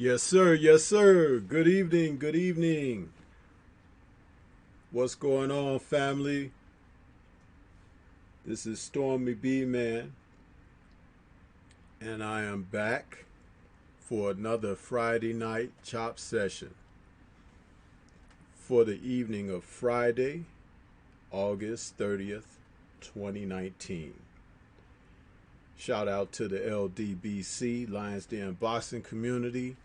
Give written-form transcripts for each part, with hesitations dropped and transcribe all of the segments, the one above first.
Yes, sir. Yes, sir. Good evening. Good evening. What's going on, family? This is Stormybman, and I am back for another Friday night chop session for the evening of Friday, August 30th, 2019. Shout out to the LDBC, Lions Den Boxing community.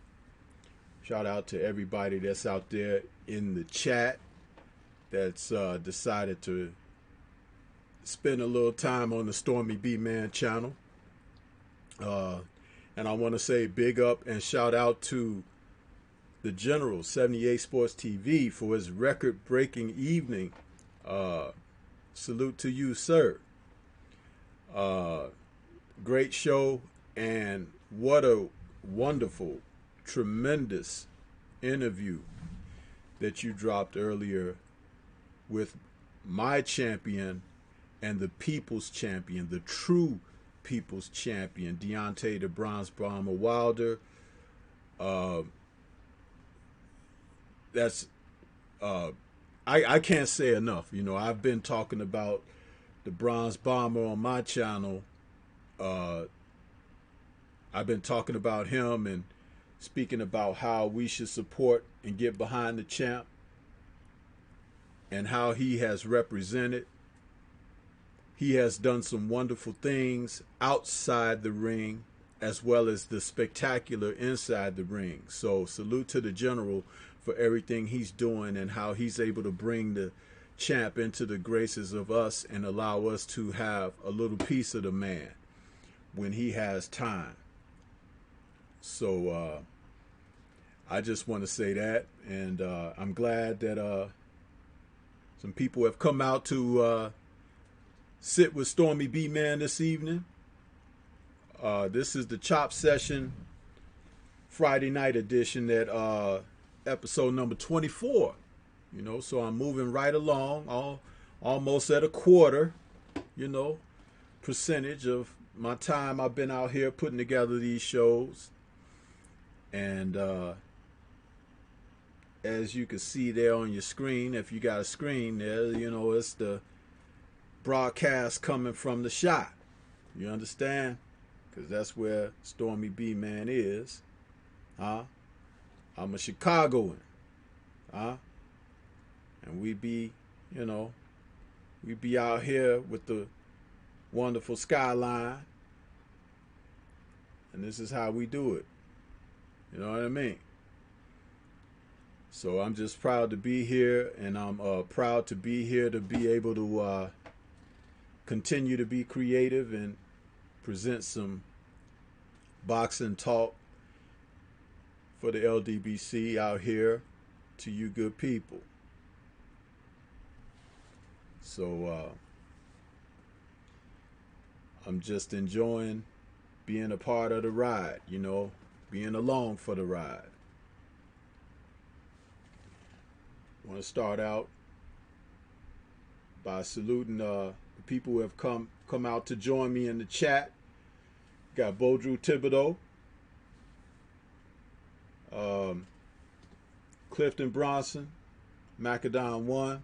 Shout out to everybody that's out there in the chat that's decided to spend a little time on the Stormy B Man channel. Uh, and I want to say big up and shout out to the General 78 Sports TV for his record breaking evening. Uh, Salute to you, sir. Uh, Great show, and what a wonderful, tremendous interview that you dropped earlier with my champion and the people's champion, the true people's champion, Deontay the Bronze Bomber Wilder. Uh, that's I can't say enough. You know, I've been talking about the Bronze Bomber on my channel. Uh, I've been talking about him and speaking about how we should support and get behind the champ and how he has represented. He has done some wonderful things outside the ring as well as the spectacular inside the ring. So salute to the General for everything he's doing and how he's able to bring the champ into the graces of us and allow us to have a little piece of the man when he has time. So I just want to say that, and I'm glad that some people have come out to sit with Stormy B Man this evening. This is the Chop Session Friday night edition at episode number 24. You know, so I'm moving right along, almost at a quarter, percentage of my time I've been out here putting together these shows. And as you can see there on your screen, if you got a screen there, it's the broadcast coming from the shot. You understand? Because that's where Stormy B Man is. Huh? I'm a Chicagoan. Huh? And we be out here with the wonderful skyline. And this is how we do it. You know what I mean? So I'm just proud to be here, and I'm proud to be here to be able to continue to be creative and present some boxing talk for the LDBC out here to you good people. So I'm just enjoying being a part of the ride, being along for the ride. I want to start out by saluting the people who have come out to join me in the chat. Got Bodru Thibodeau, Clifton Bronson, Macadon One,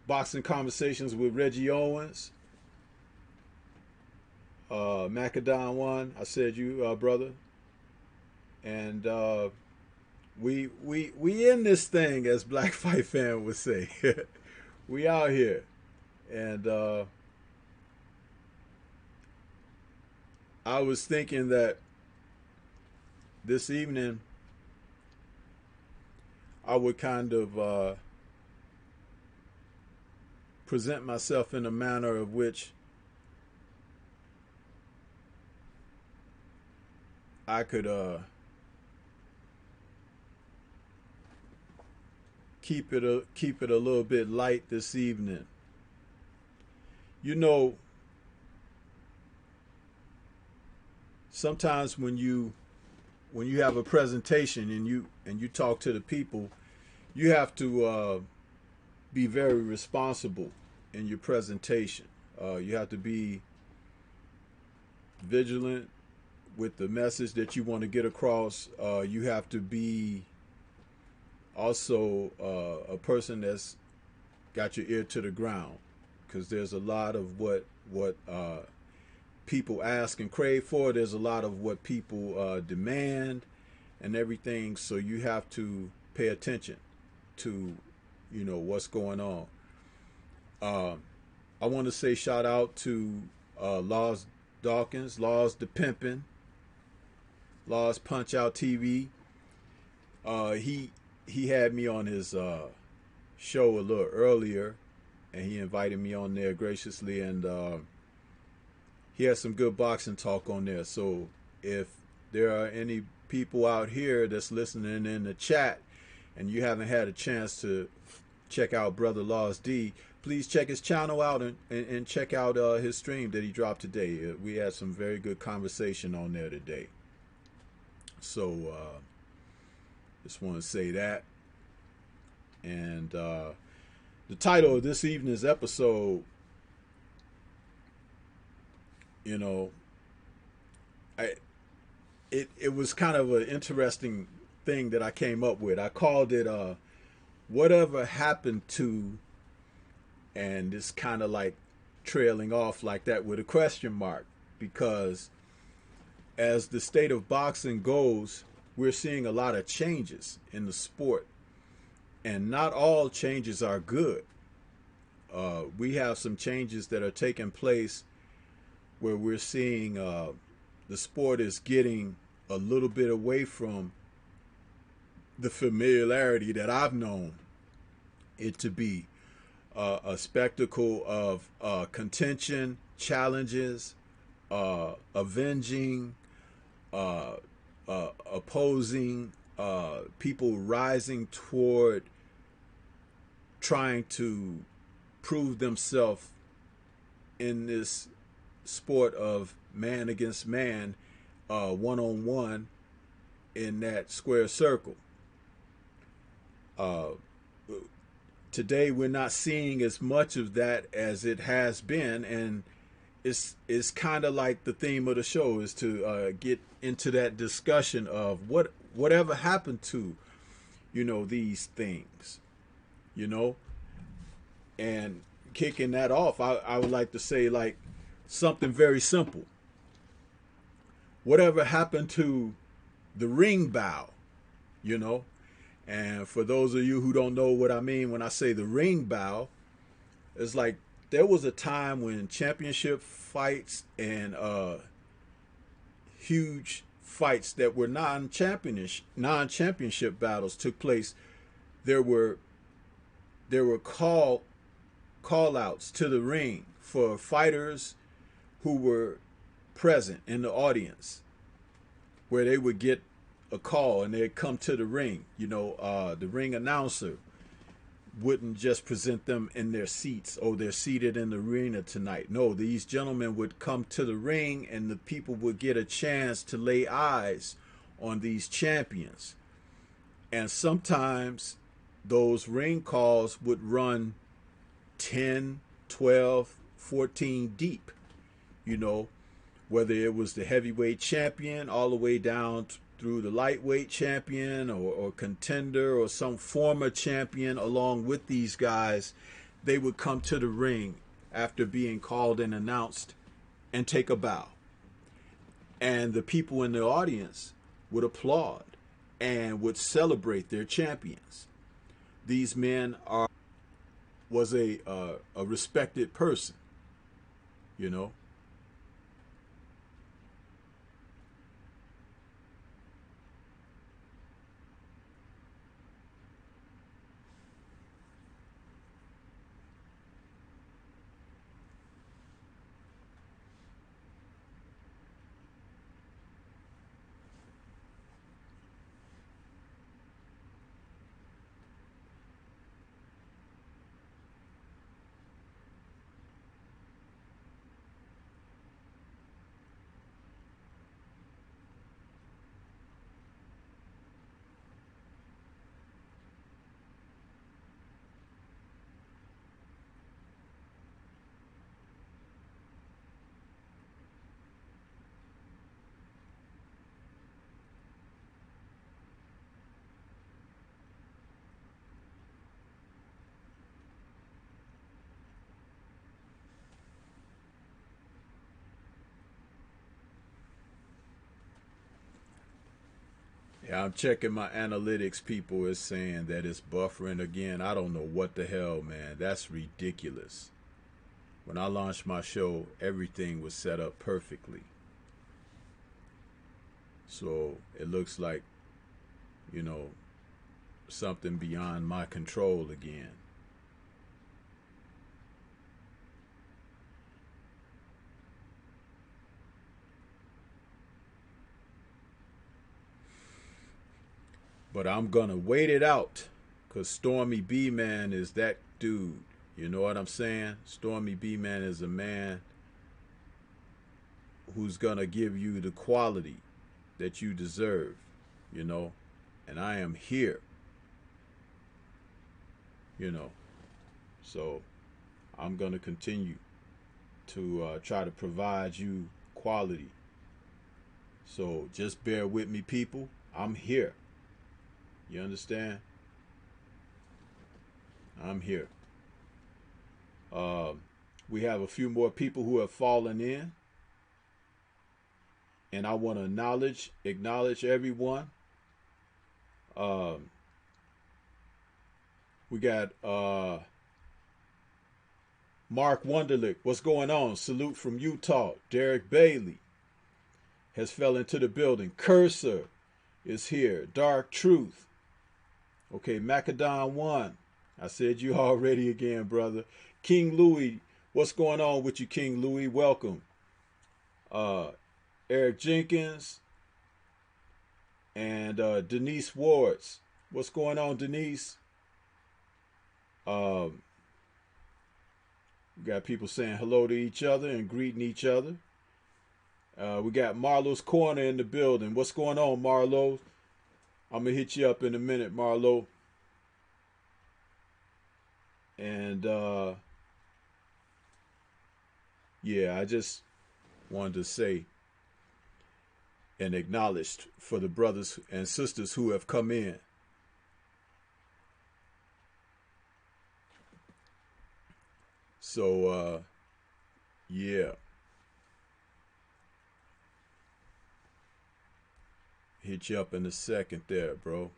Boxing Conversations with Reggie Owens, Macadon One. I said you, brother, and we in this thing, as Black Fight Fan would say. We out here, and I was thinking that this evening I would kind of present myself in a manner of which I could keep it a little bit light this evening. Sometimes when you have a presentation and you talk to the people, you have to be very responsible in your presentation. You have to be vigilant, with the message that you want to get across, you have to be also a person that's got your ear to the ground, because there's a lot of what people ask and crave for. There's a lot of what people demand and everything. So you have to pay attention to, what's going on. I want to say shout out to Laws Dawkins, Laws the Pimpin', Laws Punch Out TV. He had me on his show a little earlier, and he invited me on there graciously, and he had some good boxing talk on there. So if there are any people out here that's listening in the chat and you haven't had a chance to check out Brother Laws D, please check his channel out and check out his stream that he dropped today. We had some very good conversation on there today. So just want to say that. And the title of this evening's episode, it was kind of an interesting thing that I came up with. I called it "Whatever Happened to," and it's kind of like trailing off like that with a question mark, because as the state of boxing goes, we're seeing a lot of changes in the sport, and not all changes are good. We have some changes that are taking place where we're seeing the sport is getting a little bit away from the familiarity that I've known it to be. A spectacle of contention, challenges, avenging, opposing, people rising toward trying to prove themselves in this sport of man against man, one-on-one in that square circle. Today we're not seeing as much of that as it has been, and it's kind of like the theme of the show is to get into that discussion of whatever happened to these things, and kicking that off, I would like to say like something very simple. Whatever happened to the ring bow, And for those of you who don't know what I mean when I say the ring bow, it's like there was a time when championship fights and huge fights that were non-championship battles took place. There were call outs to the ring for fighters who were present in the audience, where they would get a call and they'd come to the ring. The ring announcer wouldn't just present them in their seats, oh, they're seated in the arena tonight. No, these gentlemen would come to the ring and the people would get a chance to lay eyes on these champions. And sometimes those ring calls would run 10, 12, 14 deep, whether it was the heavyweight champion all the way down through the lightweight champion or contender or some former champion. Along with these guys, they would come to the ring after being called and announced and take a bow. And the people in the audience would applaud and would celebrate their champions. These men was a respected person, I'm checking my analytics. People is saying that it's buffering again. I don't know what the hell, man. That's ridiculous. When I launched my show, everything was set up perfectly. So it looks like, you know, something beyond my control again. But I'm gonna wait it out, cause Stormybman is that dude. You know what I'm saying? Stormybman is a man who's gonna give you the quality that you deserve, you know. And I am here, you know. So I'm gonna continue to try to provide you quality. So just bear with me, people. I'm here. You understand? I'm here. We have a few more people who have fallen in, and I want to acknowledge everyone. We got Mark Wunderlich. What's going on? Salute from Utah. Derek Bailey has fell into the building. Cursor is here. Dark Truth. Okay, Macadon 1. I said you already again, brother. King Louis. What's going on with you, King Louis? Welcome. Eric Jenkins and Denise Wards. What's going on, Denise? We got people saying hello to each other and greeting each other. We got Marlo's Corner in the building. What's going on, Marlo? I'm going to hit you up in a minute, Marlo. And yeah, I just wanted to say and acknowledge for the brothers and sisters who have come in. So, yeah. Hit you up in a second there, bro.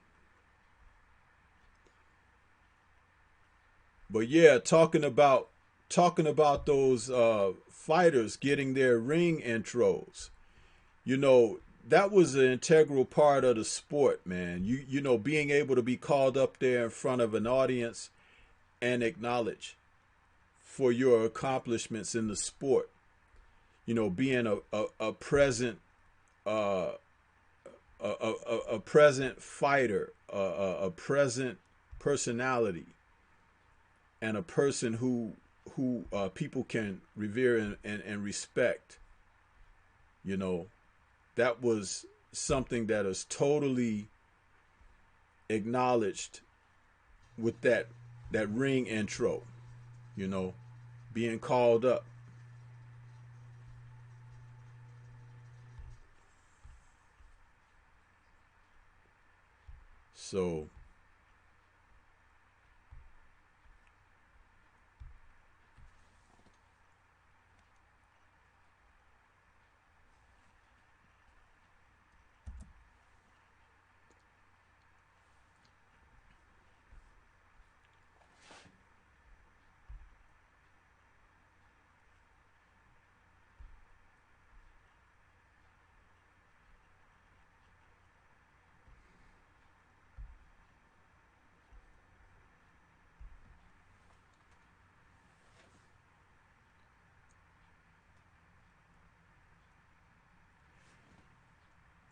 But yeah, talking about those fighters getting their ring intros. You know, that was an integral part of the sport, man. You know, being able to be called up there in front of an audience and acknowledged for your accomplishments in the sport. You know, being a present a present fighter, a present personality, and a person who people can revere and respect. You know, that was something that is totally acknowledged with that ring intro. You know, being called up. So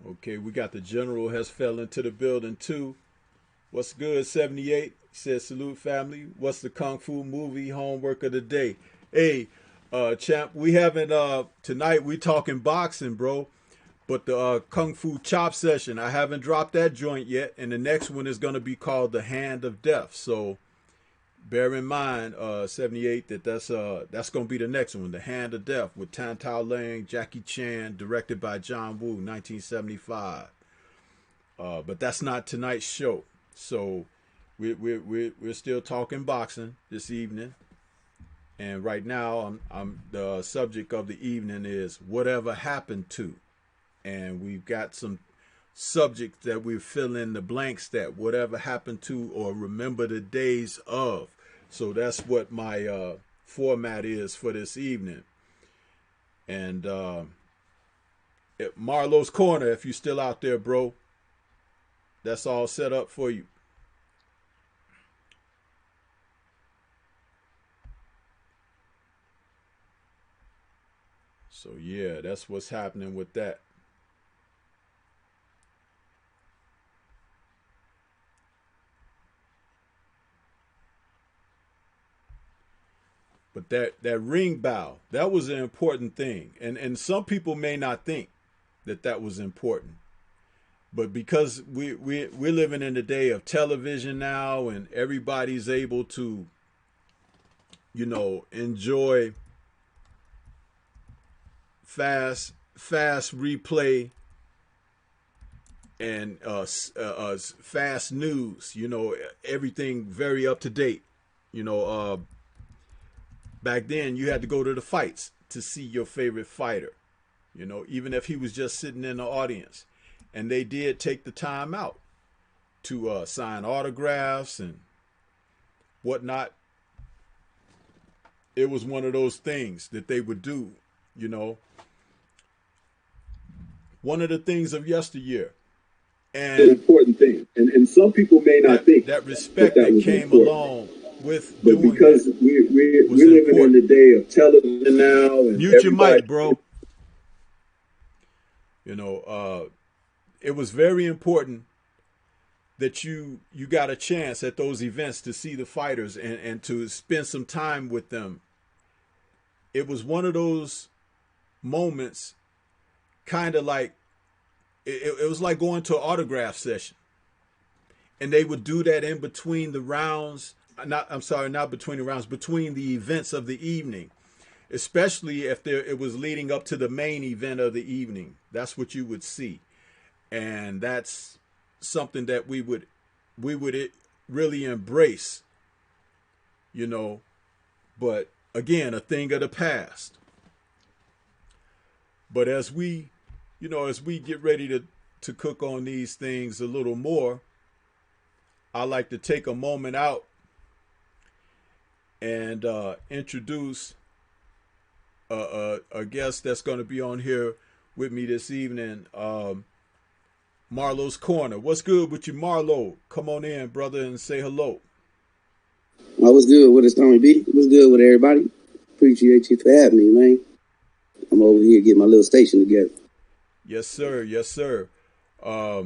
okay, we got the general has fell into the building too. What's good, 78? He says, salute family. What's the Kung Fu movie homework of the day? Hey, champ, we haven't, tonight we talking boxing, bro. But the Kung Fu chop session, I haven't dropped that joint yet. And the next one is going to be called The Hand of Death. So bear in mind, 78, that's going to be the next one, The Hand of Death, with Tan Tao Lang, Jackie Chan, directed by John Woo, 1975. But that's not tonight's show. So we're still talking boxing this evening, and right now I'm the subject of the evening is whatever happened to, and we've got some subject that we fill in the blanks, that whatever happened to or remember the days of. So that's what my format is for this evening. And Marlo's Corner, if you're still out there, bro, that's all set up for you. So yeah, that's what's happening with that. But that ring bow, that was an important thing. And some people may not think that was important. But because we're living in the day of television now, and everybody's able to, enjoy fast replay and fast news, everything very up to date. Back then you had to go to the fights to see your favorite fighter, even if he was just sitting in the audience. And they did take the time out to sign autographs and whatnot. It was one of those things that they would do, One of the things of yesteryear. And an important thing. And some people may not think that respect that came important along with but doing because that we're living in the day of television now. And mute your mic, bro. It was very important that you got a chance at those events to see the fighters and to spend some time with them. It was one of those moments, kind of like, it was like going to an autograph session. And they would do that in between the rounds. Not between the rounds, between the events of the evening. Especially if it was leading up to the main event of the evening. That's what you would see. And that's something that we would really embrace, but again, a thing of the past. But as we get ready to cook on these things a little more, I like to take a moment out and introduce a guest that's going to be on here with me this evening. Marlo's Corner. What's good with you, Marlo? Come on in, brother, and say hello. What's good with it, Stormy B? What's good with everybody? Appreciate you for having me, man. I'm over here getting my little station together. Yes, sir. Yes, sir. I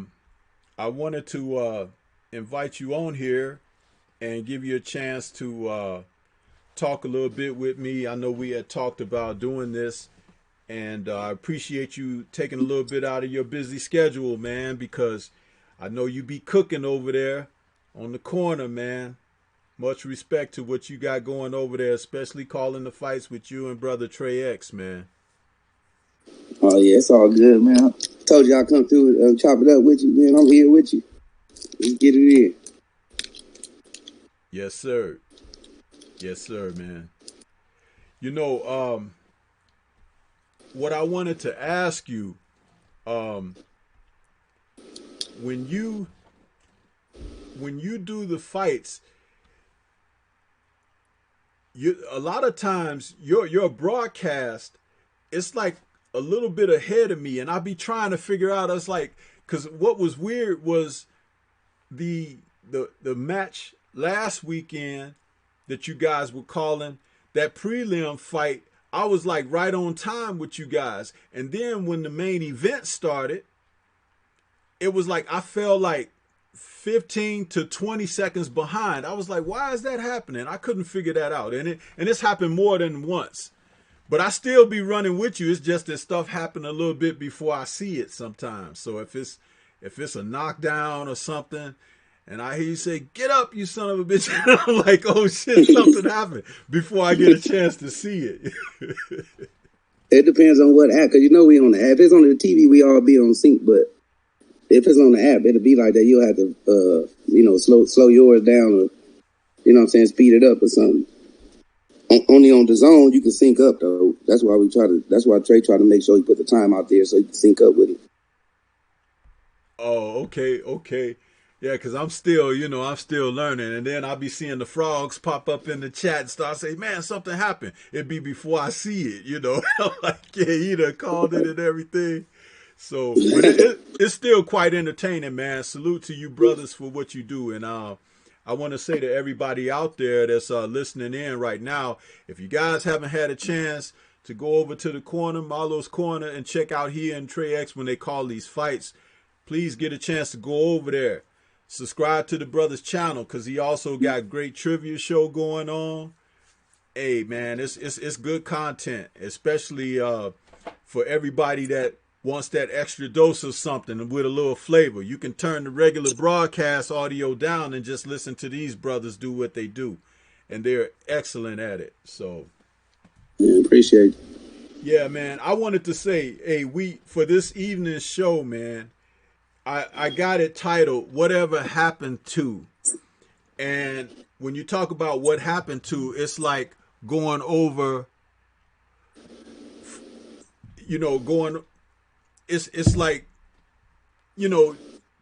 wanted to invite you on here and give you a chance to talk a little bit with me. I know we had talked about doing this. And I appreciate you taking a little bit out of your busy schedule, man, because I know you be cooking over there on the corner, man. Much respect to what you got going over there, especially calling the fights with you and brother Trey X, man. Oh, yeah, it's all good, man. I told you I'd come through and chop it up with you, man. I'm here with you. Let's get it in. Yes, sir. Yes, sir, man. What I wanted to ask you, when you do the fights, a lot of times your broadcast, it's like a little bit ahead of me, and I'll be trying to figure out. It's like, because what was weird was the match last weekend that you guys were calling, that prelim fight. I was like right on time with you guys. And then when the main event started, it was like I fell like 15 to 20 seconds behind. I was like, why is that happening? I couldn't figure that out. And it's happened more than once. But I still be running with you. It's just that stuff happened a little bit before I see it sometimes. So if it's a knockdown or something, and I hear you say, "Get up, you son of a bitch," I'm like, "Oh shit, something happened," before I get a chance to see it. It depends on what app, because we on the app. If it's on the TV, we all be on sync. But if it's on the app, it'll be like that. You'll have to, slow yours down, or speed it up or something. Only on the zone you can sync up though. That's why Trey try to make sure he put the time out there so you can sync up with it. Oh, okay, okay. Yeah, because I'm still, I'm still learning. And then I'll be seeing the frogs pop up in the chat and start saying, man, something happened. It'd be before I see it. I'm like, yeah, he done called it and everything. So, but it's still quite entertaining, man. Salute to you, brothers, for what you do. And I want to say to everybody out there that's listening in right now, if you guys haven't had a chance to go over to the corner, Marlo's Corner, and check out here in Trey X when they call these fights, please get a chance to go over there. Subscribe to the brother's channel because he also got great trivia show going on. Hey, man, it's good content, especially for everybody that wants that extra dose of something with a little flavor. You can turn the regular broadcast audio down and just listen to these brothers do what they do. And they're excellent at it. So, yeah, appreciate it. Yeah, man. I wanted to say, hey, for this evening's show, man, I got it titled Whatever Happened To. And when you talk about what happened to, it's like going over, it's like,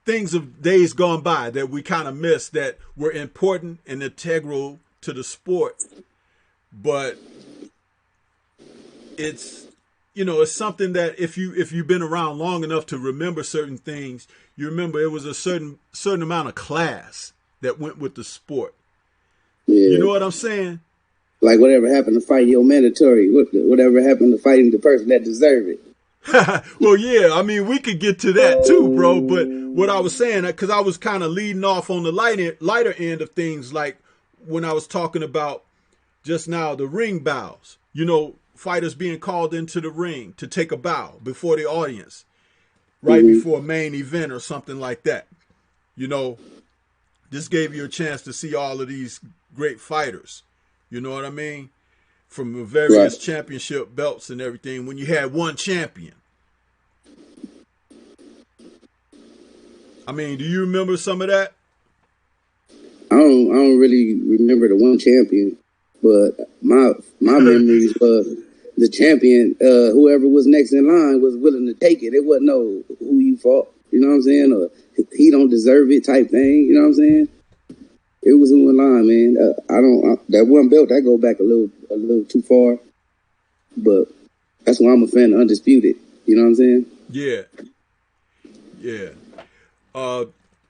things of days gone by that we kind of missed that were important and integral to the sport. But it's something that if you've been around long enough to remember certain things, you remember it was a certain amount of class that went with the sport. Yeah. You know what I'm saying? Like whatever happened to fighting your mandatory, whatever happened to fighting the person that deserved it. Well, yeah, I mean, we could get to that too, bro. But what I was saying, because I was kind of leading off on the lighter end of things, like when I was talking about just now the ring bows. Fighters being called into the ring to take a bow before the audience, right before a main event or something like that. This gave you a chance to see all of these great fighters. You know what I mean? From various championship belts and everything. When you had one champion. I mean, do you remember some of that? I don't really remember the one champion, but my memories of the champion, whoever was next in line was willing to take it. It wasn't no who you fought, you know what I'm saying? Or he don't deserve it type thing, you know what I'm saying? It was who in line, man. That one belt, that go back a little too far, but that's why I'm a fan of Undisputed. You know what I'm saying? Yeah. Yeah.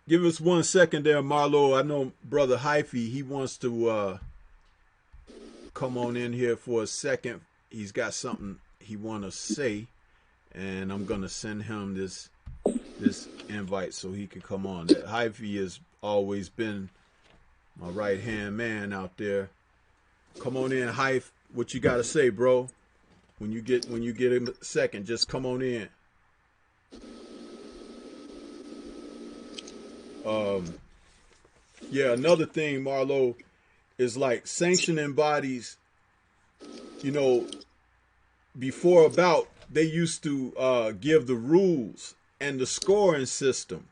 Give us 1 second there, Marlo. I know Brother Hyphy, he wants to come on in here for a second. He's got something he want to say, and I'm going to send him this invite so he can come on. Hyphy has always been my right-hand man out there. Come on in, Hyph. What you got to say, bro? When you get a second, just come on in. Yeah, another thing, Marlo, is like sanctioning bodies, before a bout, they used to give the rules and the scoring system.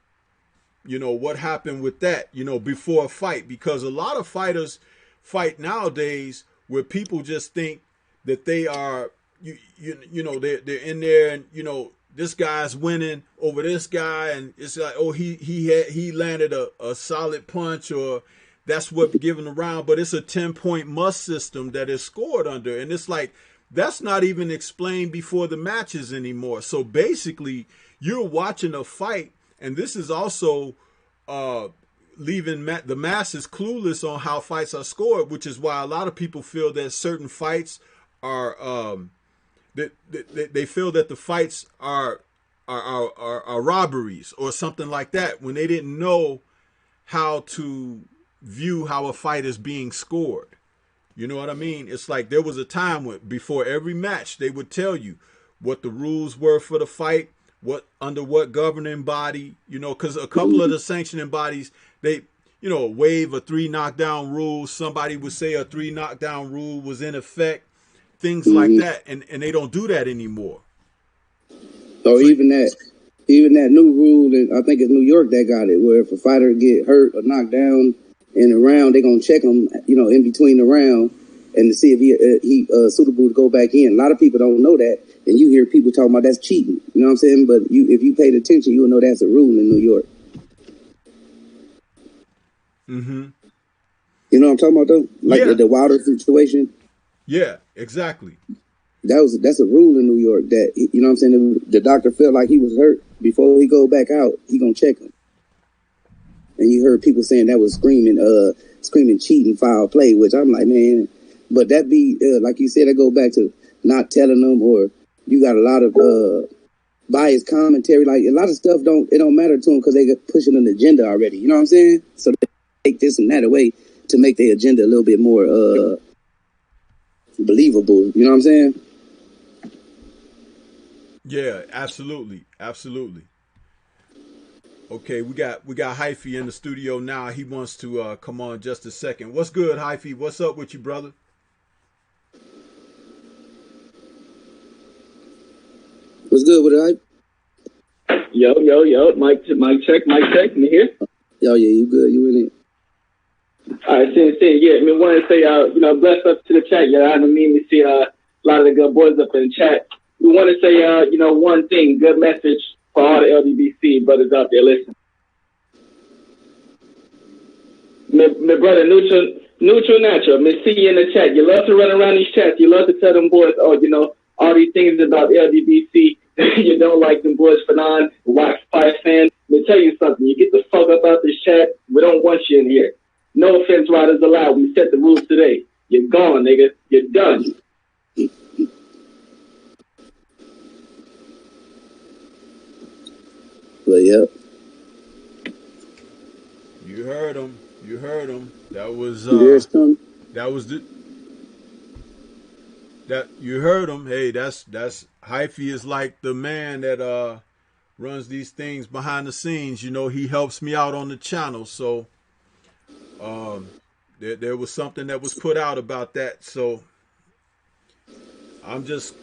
What happened with that, before a fight, because a lot of fighters fight nowadays where people just think that they are, they're in there and, this guy's winning over this guy, and it's like, oh, he landed a solid punch, or that's what given around, but it's a 10-point must system that is scored under, and it's like that's not even explained before the matches anymore. So basically, you're watching a fight, and this is also leaving the masses clueless on how fights are scored, which is why a lot of people feel that certain fights are they feel that the fights are robberies or something like that, when they didn't know how to view how a fight is being scored. You know what I mean? It's like there was a time before every match they would tell you what the rules were for the fight, under what governing body, because a couple of the sanctioning bodies, they waive a 3 knockdown rule. Somebody would say a 3 knockdown rule was in effect. Things like that, and they don't do that anymore. So even that new rule, and I think it's New York that got it, where if a fighter get hurt or knocked down in a round, they're gonna check them, in between the round, and to see if he suitable to go back in. A lot of people don't know that, and you hear people talking about that's cheating. You know what I'm saying? But if you paid attention, you'll know that's a rule in New York. Mm-hmm. You know what I'm talking about though? Like the Wilder situation. Yeah, exactly. That's a rule in New York that, you know what I'm saying, if the doctor felt like he was hurt before he go back out, he gonna check him. And you heard people saying that was screaming cheating, foul play, which I'm like, man, but that be like you said, that go back to not telling them, or you got a lot of biased commentary. Like a lot of stuff don't matter to them because they get pushing an agenda already. You know what I'm saying? So they take this and that away to make their agenda a little bit more believable. You know what I'm saying? Yeah, absolutely. Absolutely. Okay, we got Hyphy in the studio now. He wants to come on just a second. What's good, Hyphy? What's up with you, brother? What's good with it, Hype? Yo. Mic check. You here? Yo, yeah, you good? You in it? All right, see. Yeah, I mean, want to say, bless up to the chat. Yeah, I didn't mean to see a lot of the good boys up in the chat. We want to say, one thing, good message for all the LDBC brothers out there listening. My brother, neutral, natural. Me see you in the chat. You love to run around these chats. You love to tell them boys, all these things about LDBC. You don't like them boys for wax pipe fan. Let me tell you something. You get the fuck up out this chat. We don't want you in here. No offense riders allowed. We set the rules today. You're gone, nigga. You're done. But yep. You heard him. That was that you heard him. Hey, that's Hyphy is like the man that runs these things behind the scenes. You know, he helps me out on the channel. So there was something that was put out about that. So I'm just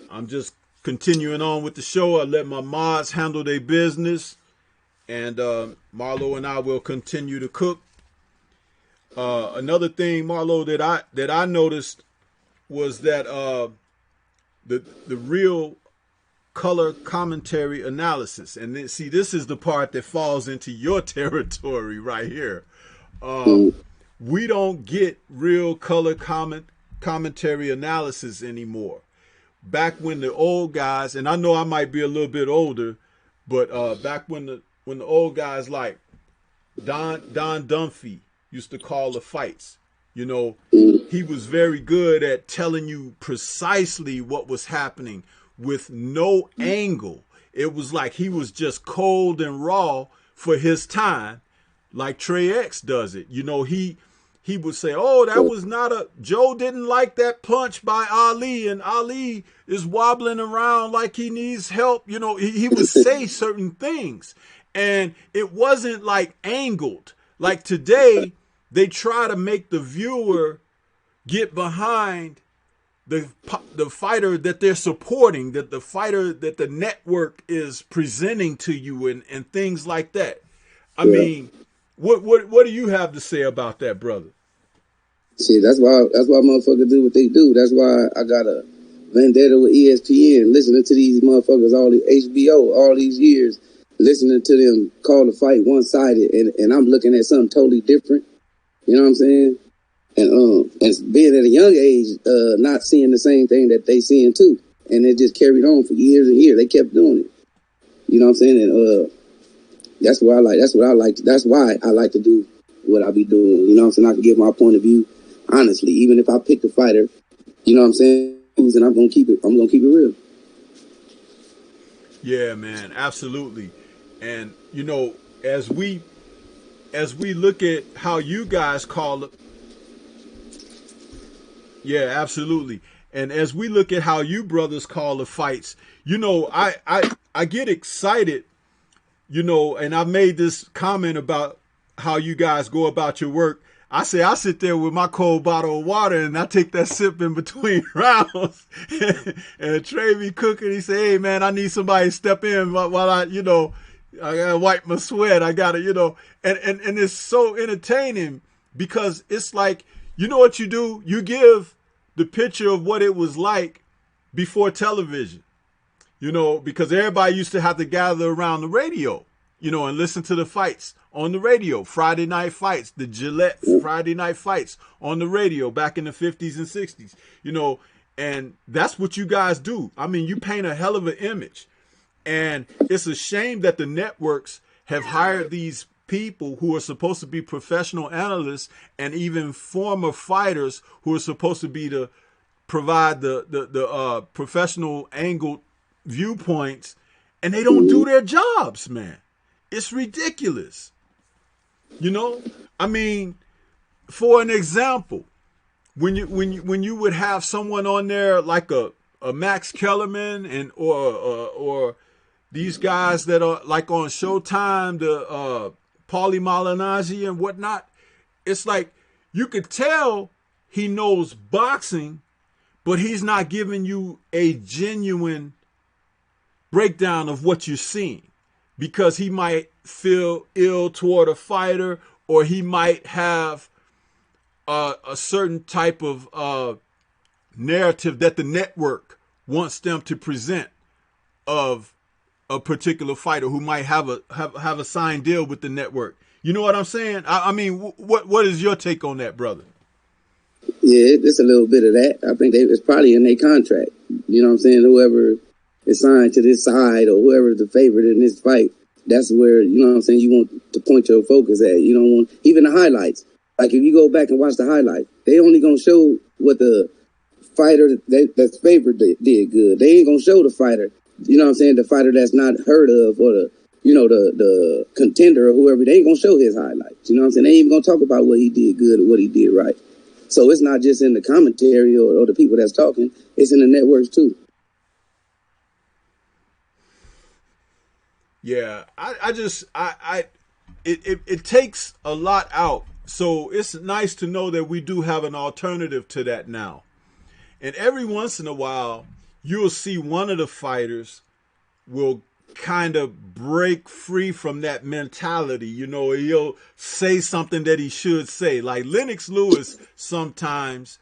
continuing on with the show. I let my mods handle their business, and Marlo and I will continue to cook. Another thing, Marlo, that I noticed was that the real color commentary analysis, and then, see, this is the part that falls into your territory right here. We don't get real color commentary analysis anymore. Back when the old guys, and I know I might be a little bit older, but back when the old guys like Don Dunphy used to call the fights, you know, he was very good at telling you precisely what was happening with no angle. It was like he was just cold and raw for his time, like Trey X does it. You know, he would say, oh, that was not Joe didn't like that punch by Ali, and Ali is wobbling around like he needs help. You know, he would say certain things, and it wasn't like angled. Like today, they try to make the viewer get behind the fighter that they're supporting, that the fighter that the network is presenting to you, and things like that. I mean, what do you have to say about that, brother? See, that's why motherfuckers do what they do. That's why I got a vendetta with ESPN, listening to these motherfuckers, all the HBO, all these years, listening to them call the fight one-sided, and I'm looking at something totally different. You know what I'm saying? And being at a young age, not seeing the same thing that they seeing too. And it just carried on for years and years. They kept doing it. You know what I'm saying? And that's why I like to do what I be doing. You know what I'm saying? I can give my point of view honestly, even if I pick the fighter, you know what I'm saying? And I'm gonna keep it real. Yeah, man, absolutely. And you know, as we look at how you guys call it, yeah, absolutely. And as we look at how you brothers call the fights, you know, I get excited, you know, and I made this comment about how you guys go about your work. I say I sit there with my cold bottle of water and I take that sip in between rounds. And Trey be cooking. He say, hey, man, I need somebody to step in while I, you know, I got to wipe my sweat. I got to, you know, and it's so entertaining because it's like, you know what you do? You give the picture of what it was like before television, because everybody used to have to gather around the radio, and listen to the fights on the radio. Friday night fights, the Gillette Friday night fights on the radio back in the 50s and 60s, and that's what you guys do. I mean, you paint a hell of an image. And it's a shame that the networks have hired these people who are supposed to be professional analysts and even former fighters who are supposed to be to provide the professional angled viewpoints, and they don't do their jobs, man. It's ridiculous. I mean, for an example, when you would have someone on there like a Max Kellerman and or these guys that are like on Showtime, the Paulie Malignaggi and whatnot, it's like you could tell he knows boxing, but he's not giving you a genuine breakdown of what you're seeing, because he might feel ill toward a fighter, or he might have a certain type of narrative that the network wants them to present of a particular fighter who might have a signed deal with the network. You know what I'm saying? I mean, what is your take on that, brother? Yeah, it's a little bit of that. I think it's probably in their contract. You know what I'm saying? Whoever is signed to this side or whoever is the favorite in this fight, that's where, you know what I'm saying, you want to point your focus at. You don't want, even the highlights. Like if you go back and watch the highlights, they only going to show what the fighter that's favored did good. They ain't going to show the fighter, you know what I'm saying, the fighter that's not heard of, or the contender or whoever. They ain't going to show his highlights. You know what I'm saying? They ain't even going to talk about what he did good or what he did right. So it's not just in the commentary or the people that's talking. It's in the networks too. Yeah, it takes a lot out. So it's nice to know that we do have an alternative to that now. And every once in a while, you'll see one of the fighters will kind of break free from that mentality. He'll say something that he should say. Like Lennox Lewis sometimes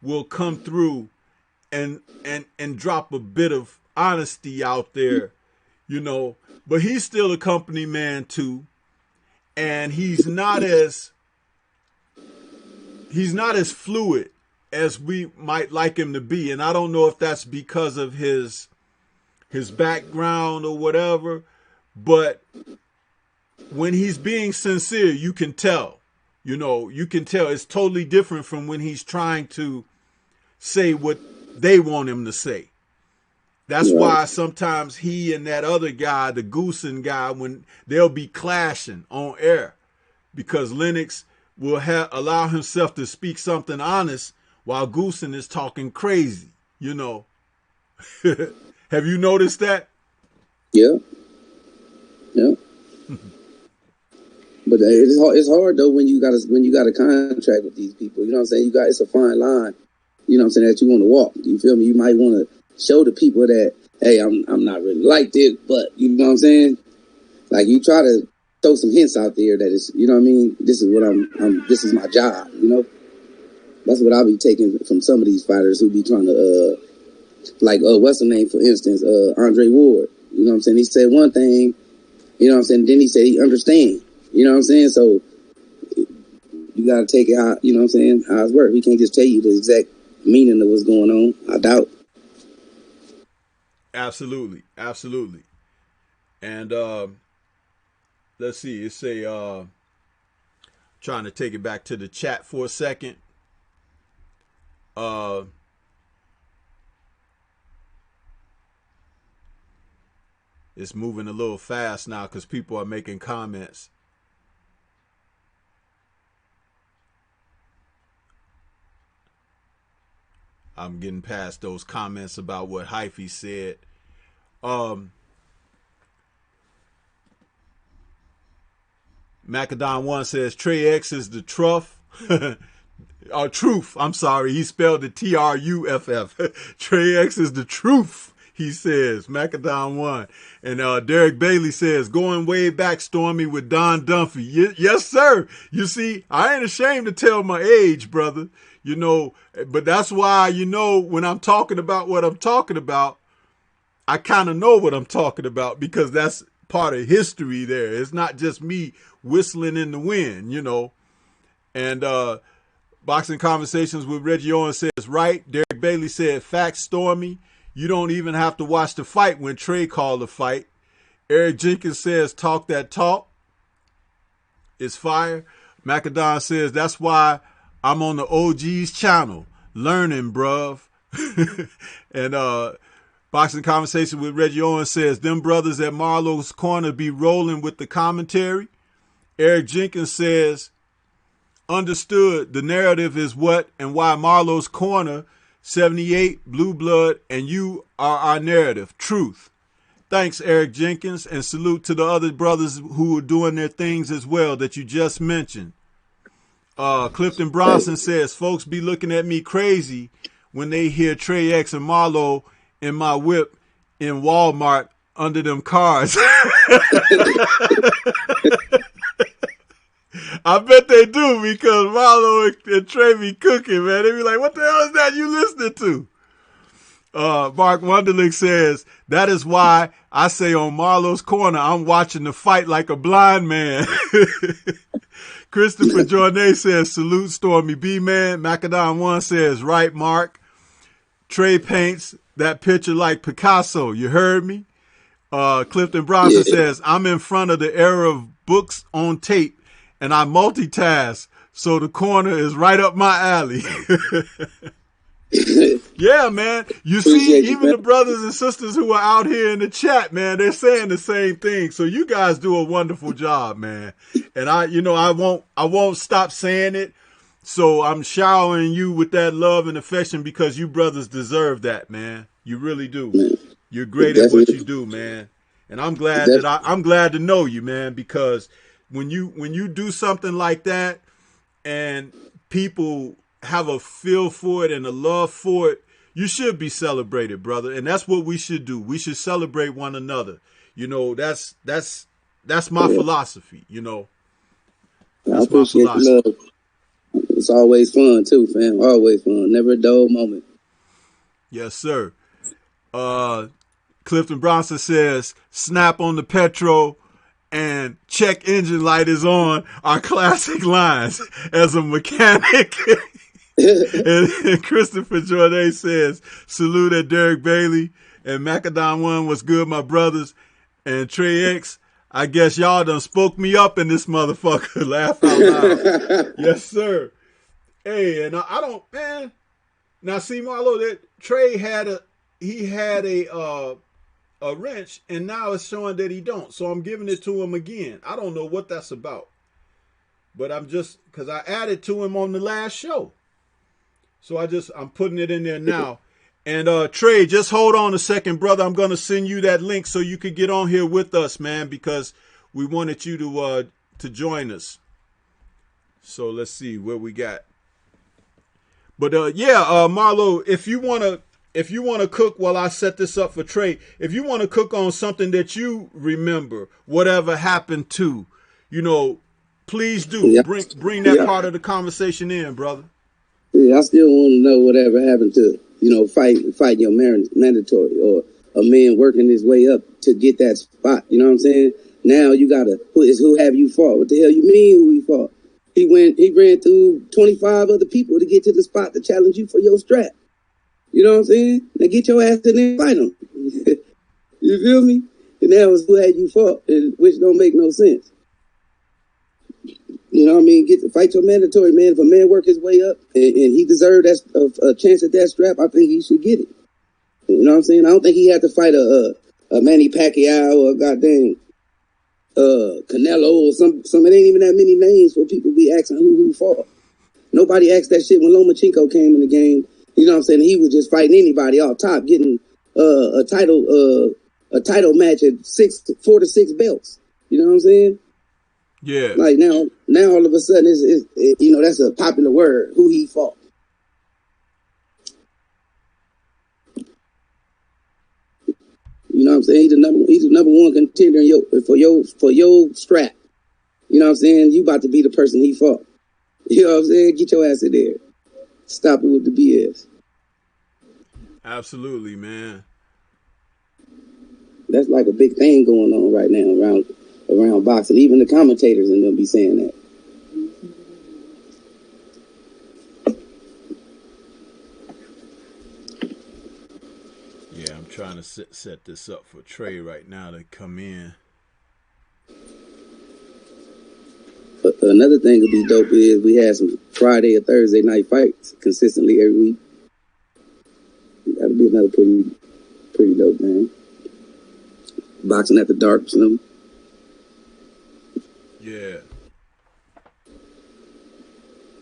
will come through and drop a bit of honesty out there, but he's still a company man too. And he's not as fluid as we might like him to be. And I don't know if that's because of his background or whatever, but when he's being sincere, you can tell. You can tell it's totally different from when he's trying to say what they want him to say. That's why sometimes he and that other guy, the Goosen guy, when they'll be clashing on air, because Lennox will allow himself to speak something honest while Goosen is talking crazy. Have you noticed that? Yeah. But it's hard though when you got a contract with these people. You know what I'm saying? It's a fine line. You know what I'm saying, that you want to walk. You feel me? You might want to show the people that, hey, I'm not really like this, but you know what I'm saying? Like you try to throw some hints out there that it's, you know what I mean? This is what this is my job, That's what I'll be taking from some of these fighters who be trying to, like, what's the name, for instance, Andre Ward. You know what I'm saying? He said one thing, you know what I'm saying? Then he said he understand. You know what I'm saying? So you got to take it how, you know what I'm saying, how it's work. He can't just tell you the exact meaning of what's going on. I doubt. Absolutely. And let's see, it's trying to take it back to the chat for a second. It's moving a little fast now because people are making comments. I'm getting past those comments about what Hyphy said. Macadon 1 says Trey X is the truff. Truth. I'm sorry. He spelled it Truff. Trey X is the truth, he says. Macadon 1. And Derek Bailey says, going way back, Stormy, with Don Dunphy. Yes, sir. You see, I ain't ashamed to tell my age, brother. You know, but that's why, you know, when I'm talking about what I'm talking about, I kind of know what I'm talking about because that's part of history there. It's not just me whistling in the wind, you know. And Boxing Conversations with Reggie Owens says, right. Derek Bailey said, facts, Stormy. You don't even have to watch the fight when Trey called the fight. Eric Jenkins says, talk that talk. It's fire. Macadon says, that's why I'm on the OG's channel. Learning, bruv. And Boxing Conversation with Reggie Owens says, them brothers at Marlo's Corner be rolling with the commentary. Eric Jenkins says, understood, the narrative is what and why Marlo's Corner, 78, Blue Blood, and you are our narrative. Truth. Thanks, Eric Jenkins, and salute to the other brothers who are doing their things as well that you just mentioned. Clifton Bronson says, folks be looking at me crazy when they hear Trey X and Marlo in my whip in Walmart under them cars. I bet they do because Marlo and Trey be cooking, man. They be like, what the hell is that you listening to? Mark Wunderlich says, that is why I say on Marlo's Corner, I'm watching the fight like a blind man. Christopher Jornay says, salute Stormy B, man. Macadon 1 says, right, Mark. Trey paints that picture like Picasso. You heard me? Clifton Bronson says, I'm in front of the era of books on tape and I multitask. So the corner is right up my alley. Yeah, man. You see, even the brothers and sisters who are out here in the chat, man, they're saying the same thing. So you guys do a wonderful job, man. And I won't stop saying it. So I'm showering you with that love and affection because you brothers deserve that, man. You really do. You're great at what you do, man. And I'm glad I'm glad to know you, man, because when you do something like that and people have a feel for it and a love for it, you should be celebrated, brother. And that's what we should do. We should celebrate one another. You know, that's my philosophy, you know. I appreciate the love. It's always fun too, fam. Always fun. Never a dull moment. Yes, sir. Clifton Bronson says, snap on the petrol and check engine light is on are classic lines as a mechanic. And Christopher Jordan says, salute at Derek Bailey and Macadon 1 was good, my brothers. And Trey X, I guess y'all done spoke me up in this motherfucker. Laugh out loud. Yes, sir. Hey, and I don't, man. Now see, Marlo, that Trey had a wrench, and now it's showing that he don't. So I'm giving it to him again. I don't know what that's about, but I'm just because I added to him on the last show. So I'm putting it in there now. And Trey, just hold on a second, brother. I'm gonna send you that link so you could get on here with us, man, because we wanted you to join us. So let's see what we got. But Marlo, if you wanna cook while I set this up for Trey, if you wanna cook on something that you remember, whatever happened to, you know, please do. Yeah. Bring that part of the conversation in, brother. Yeah, I still want to know whatever happened to, you know, fighting your mandatory or a man working his way up to get that spot. You know what I'm saying? Now you gotta who have you fought? What the hell you mean who he fought? He ran through 25 other people to get to the spot to challenge you for your strap. You know what I'm saying? Now get your ass in there and fight him. You feel me? And that was who had you fought, which don't make no sense. You know what I mean? Fight your mandatory, man. If a man work his way up and he deserved a chance at that strap, I think he should get it. You know what I'm saying? I don't think he had to fight a Manny Pacquiao or a goddamn Canelo or some. It ain't even that many names for people be asking who fought. Nobody asked that shit when Lomachenko came in the game. You know what I'm saying? He was just fighting anybody off top, getting a title match at 4 to 6 belts. You know what I'm saying? Yeah. Like now all of a sudden it's you know, that's a popular word. Who he fought. You know what I'm saying? He's the number one contender for your strap. You know what I'm saying? You about to be the person he fought. You know what I'm saying? Get your ass in there. Stop it with the BS. Absolutely, man. That's like a big thing going on right now around boxing. Even the commentators and them be saying that. Yeah, I'm trying to set this up for Trey right now to come in. Another thing would be dope is we had some Friday or Thursday night fights consistently every week. That'd be another pretty dope, man. Boxing at the dark or something. Yeah.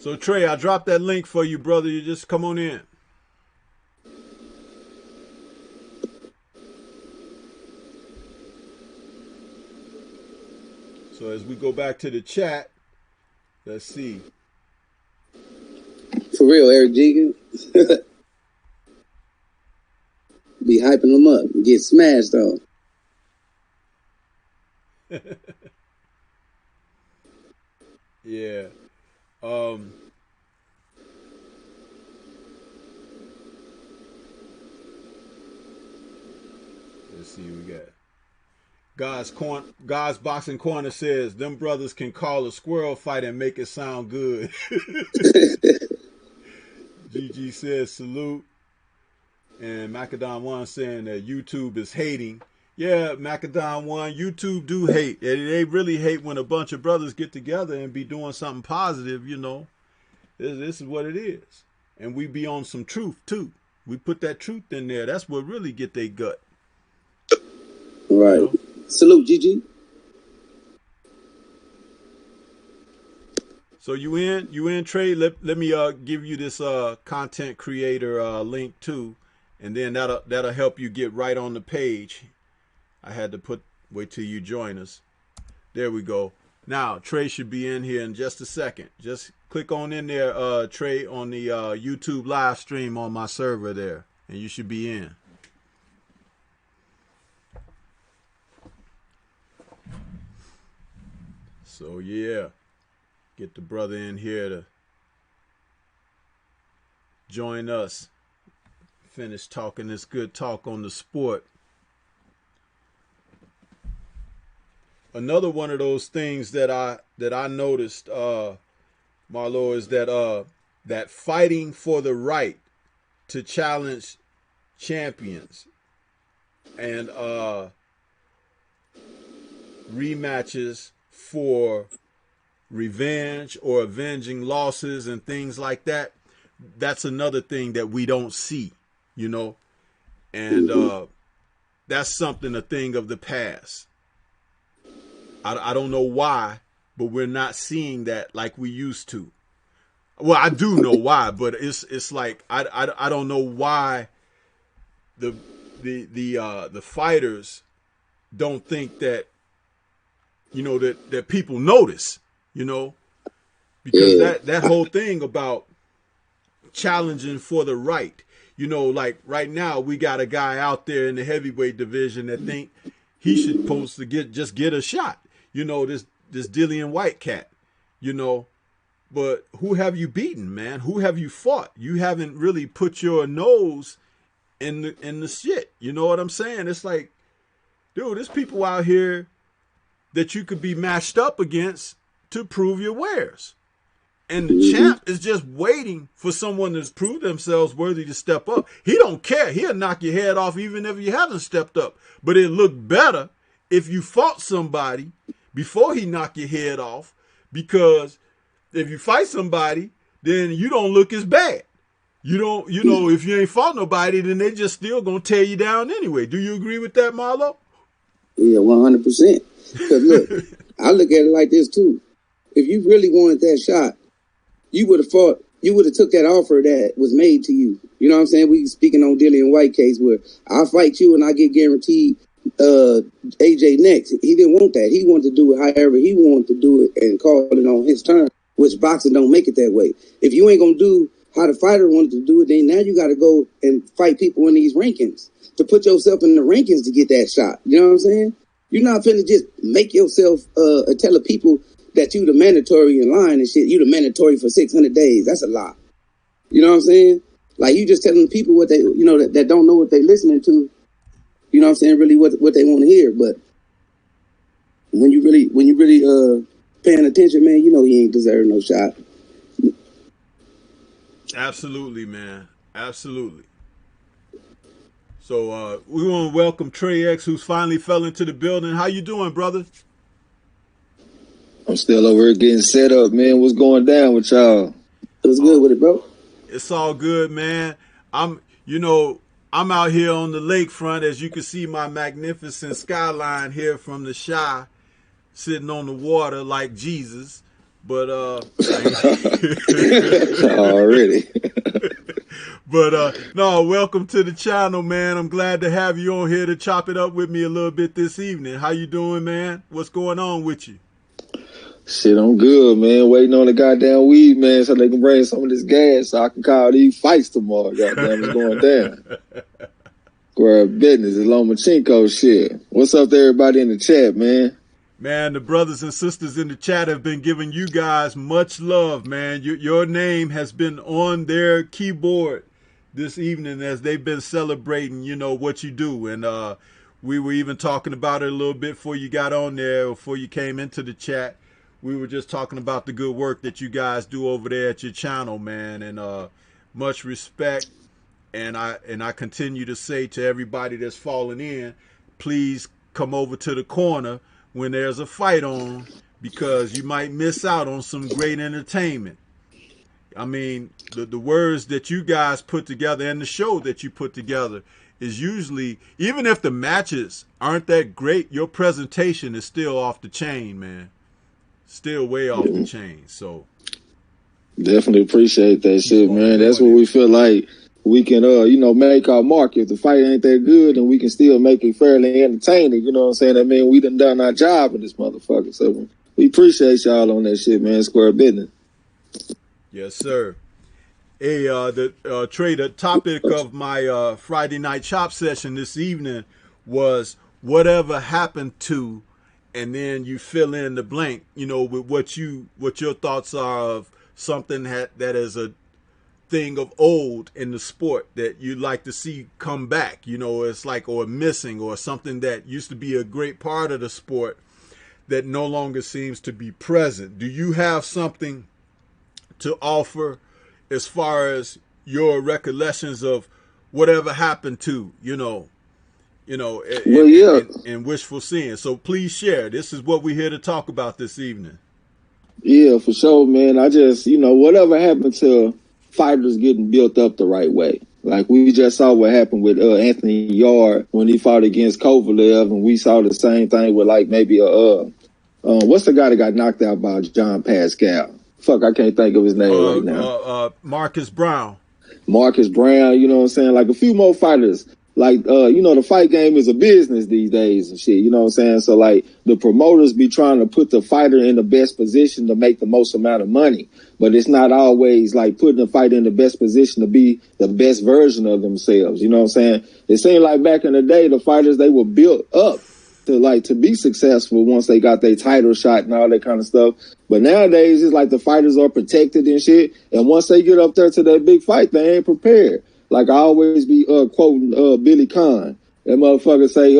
So Trey, I dropped that link for you, brother. You just come on in. So as we go back to the chat, let's see. For real, Eric Jenkins. Be hyping them up and get smashed on. Yeah. Let's see what we got. God's Boxing Corner says, them brothers can call a squirrel fight and make it sound good. GG says, salute. And Macadon One saying that YouTube is hating. Yeah, Macadon One, YouTube do hate. They really hate when a bunch of brothers get together and be doing something positive, you know. This is what it is. And we be on some truth, too. We put that truth in there. That's what really get they gut. Right. You know? Salute, GG. So you in, Trey? Let me give you this content creator link too, and then that'll help you get right on the page. I had to wait till you join us. There we go. Now Trey should be in here in just a second. Just click on in there, Trey, on the YouTube live stream on my server there, and you should be in. So yeah, get the brother in here to join us. Finish talking this good talk on the sport. Another one of those things that I noticed, Marlo, is that fighting for the right to challenge champions and rematches for revenge or avenging losses and things like that. That's another thing that we don't see, you know, and that's something, a thing of the past. I don't know why, but we're not seeing that like we used to. Well, I do know why, but it's like I don't know why the fighters don't think that, you know, that people notice, you know, because that whole thing about challenging for the right, you know, like right now we got a guy out there in the heavyweight division that think he should supposed to get a shot, you know, this Dillian White cat, you know, but who have you beaten, man? Who have you fought? You haven't really put your nose in the shit, you know what I'm saying? It's like, dude, there's people out here that you could be matched up against to prove your wares. And the champ is just waiting for someone to prove themselves worthy to step up. He don't care. He'll knock your head off even if you haven't stepped up. But it looked better if you fought somebody before he knocked your head off, because if you fight somebody, then you don't look as bad. You don't, you know, if you ain't fought nobody, then they just still gonna tear you down anyway. Do you agree with that, Marlo? Yeah, 100%. Because look, I look at it like this too. If you really wanted that shot, you would have fought. You would have took that offer that was made to you. You know what I'm saying? We speaking on Dillian White case where I'll fight you and I get guaranteed AJ next. He didn't want that. He wanted to do it however he wanted to do it and call it on his terms, which boxing don't make it that way. If you ain't gonna do how the fighter wanted to do it, then now you got to go and fight people in these rankings to put yourself in the rankings to get that shot. You know what I'm saying? You're not finna just make yourself tell the people that you the mandatory in line and shit. You the mandatory for 600 days. That's a lie. You know what I'm saying? Like, you just telling people what they, you know, that don't know what they listening to. You know what I'm saying? Really, what they want to hear. But when you really paying attention, man, you know he ain't deserve no shot. Absolutely, man. Absolutely. So we want to welcome Trey X, who's finally fell into the building. How you doing, brother? I'm still over here getting set up, man. What's going down with y'all? What's good with it, bro? It's all good, man. I'm out here on the lakefront, as you can see my magnificent skyline here from the Shy, sitting on the water like Jesus. But already. But no, welcome to the channel, man. I'm glad to have you on here to chop it up with me a little bit this evening. How you doing, man? What's going on with you? Shit, I'm good, man. Waiting on the goddamn weed, man, so they can bring some of this gas so I can call these fights tomorrow. Goddamn, it's going down. Grab business, it's Lomachenko shit. What's up to everybody in the chat, man? Man, the brothers and sisters in the chat have been giving you guys much love, man. Your name has been on their keyboard this evening as they've been celebrating, you know, what you do. And we were even talking about it a little bit before you got on there, before you came into the chat. We were just talking about the good work that you guys do over there at your channel, man. And much respect. And I continue to say to everybody that's falling in, please come over to the corner when there's a fight on, because you might miss out on some great entertainment. I mean, the words that you guys put together and the show that you put together is usually, even if the matches aren't that great, your presentation is still off the chain, man. Still way off the chain. So definitely appreciate that shit, man. That's what we feel like we can, make our mark. If the fight ain't that good, then we can still make it fairly entertaining. You know what I'm saying? I mean, we done our job in this motherfucker. So we appreciate y'all on that shit, man. Square business. Yes, sir. Hey, Trey, the topic of my Friday night chop session this evening was whatever happened to, and then you fill in the blank, you know, with what your thoughts are of something that is a thing of old in the sport that you'd like to see come back, you know, it's like, or missing, or something that used to be a great part of the sport that no longer seems to be present. Do you have something to offer as far as your recollections of whatever happened to, and wishful seeing? So please share. This is what we're here to talk about this evening. Yeah, for sure, man. I just, whatever happened to fighters getting built up the right way. Like, we just saw what happened with Anthony Yard when he fought against Kovalev, and we saw the same thing with, like, maybe what's the guy that got knocked out by John Pascal? Fuck, I can't think of his name right now. Marcus Brown. Marcus Brown, you know what I'm saying? Like, a few more fighters. Like, the fight game is a business these days and shit, you know what I'm saying? So, like, the promoters be trying to put the fighter in the best position to make the most amount of money. But it's not always, like, putting the fighter in the best position to be the best version of themselves, you know what I'm saying? It seemed like back in the day, the fighters, they were built up to be successful once they got their title shot and all that kind of stuff. But nowadays, it's like the fighters are protected and shit. And once they get up there to that big fight, they ain't prepared. Like, I always be quoting Billy Conn. That motherfucker say,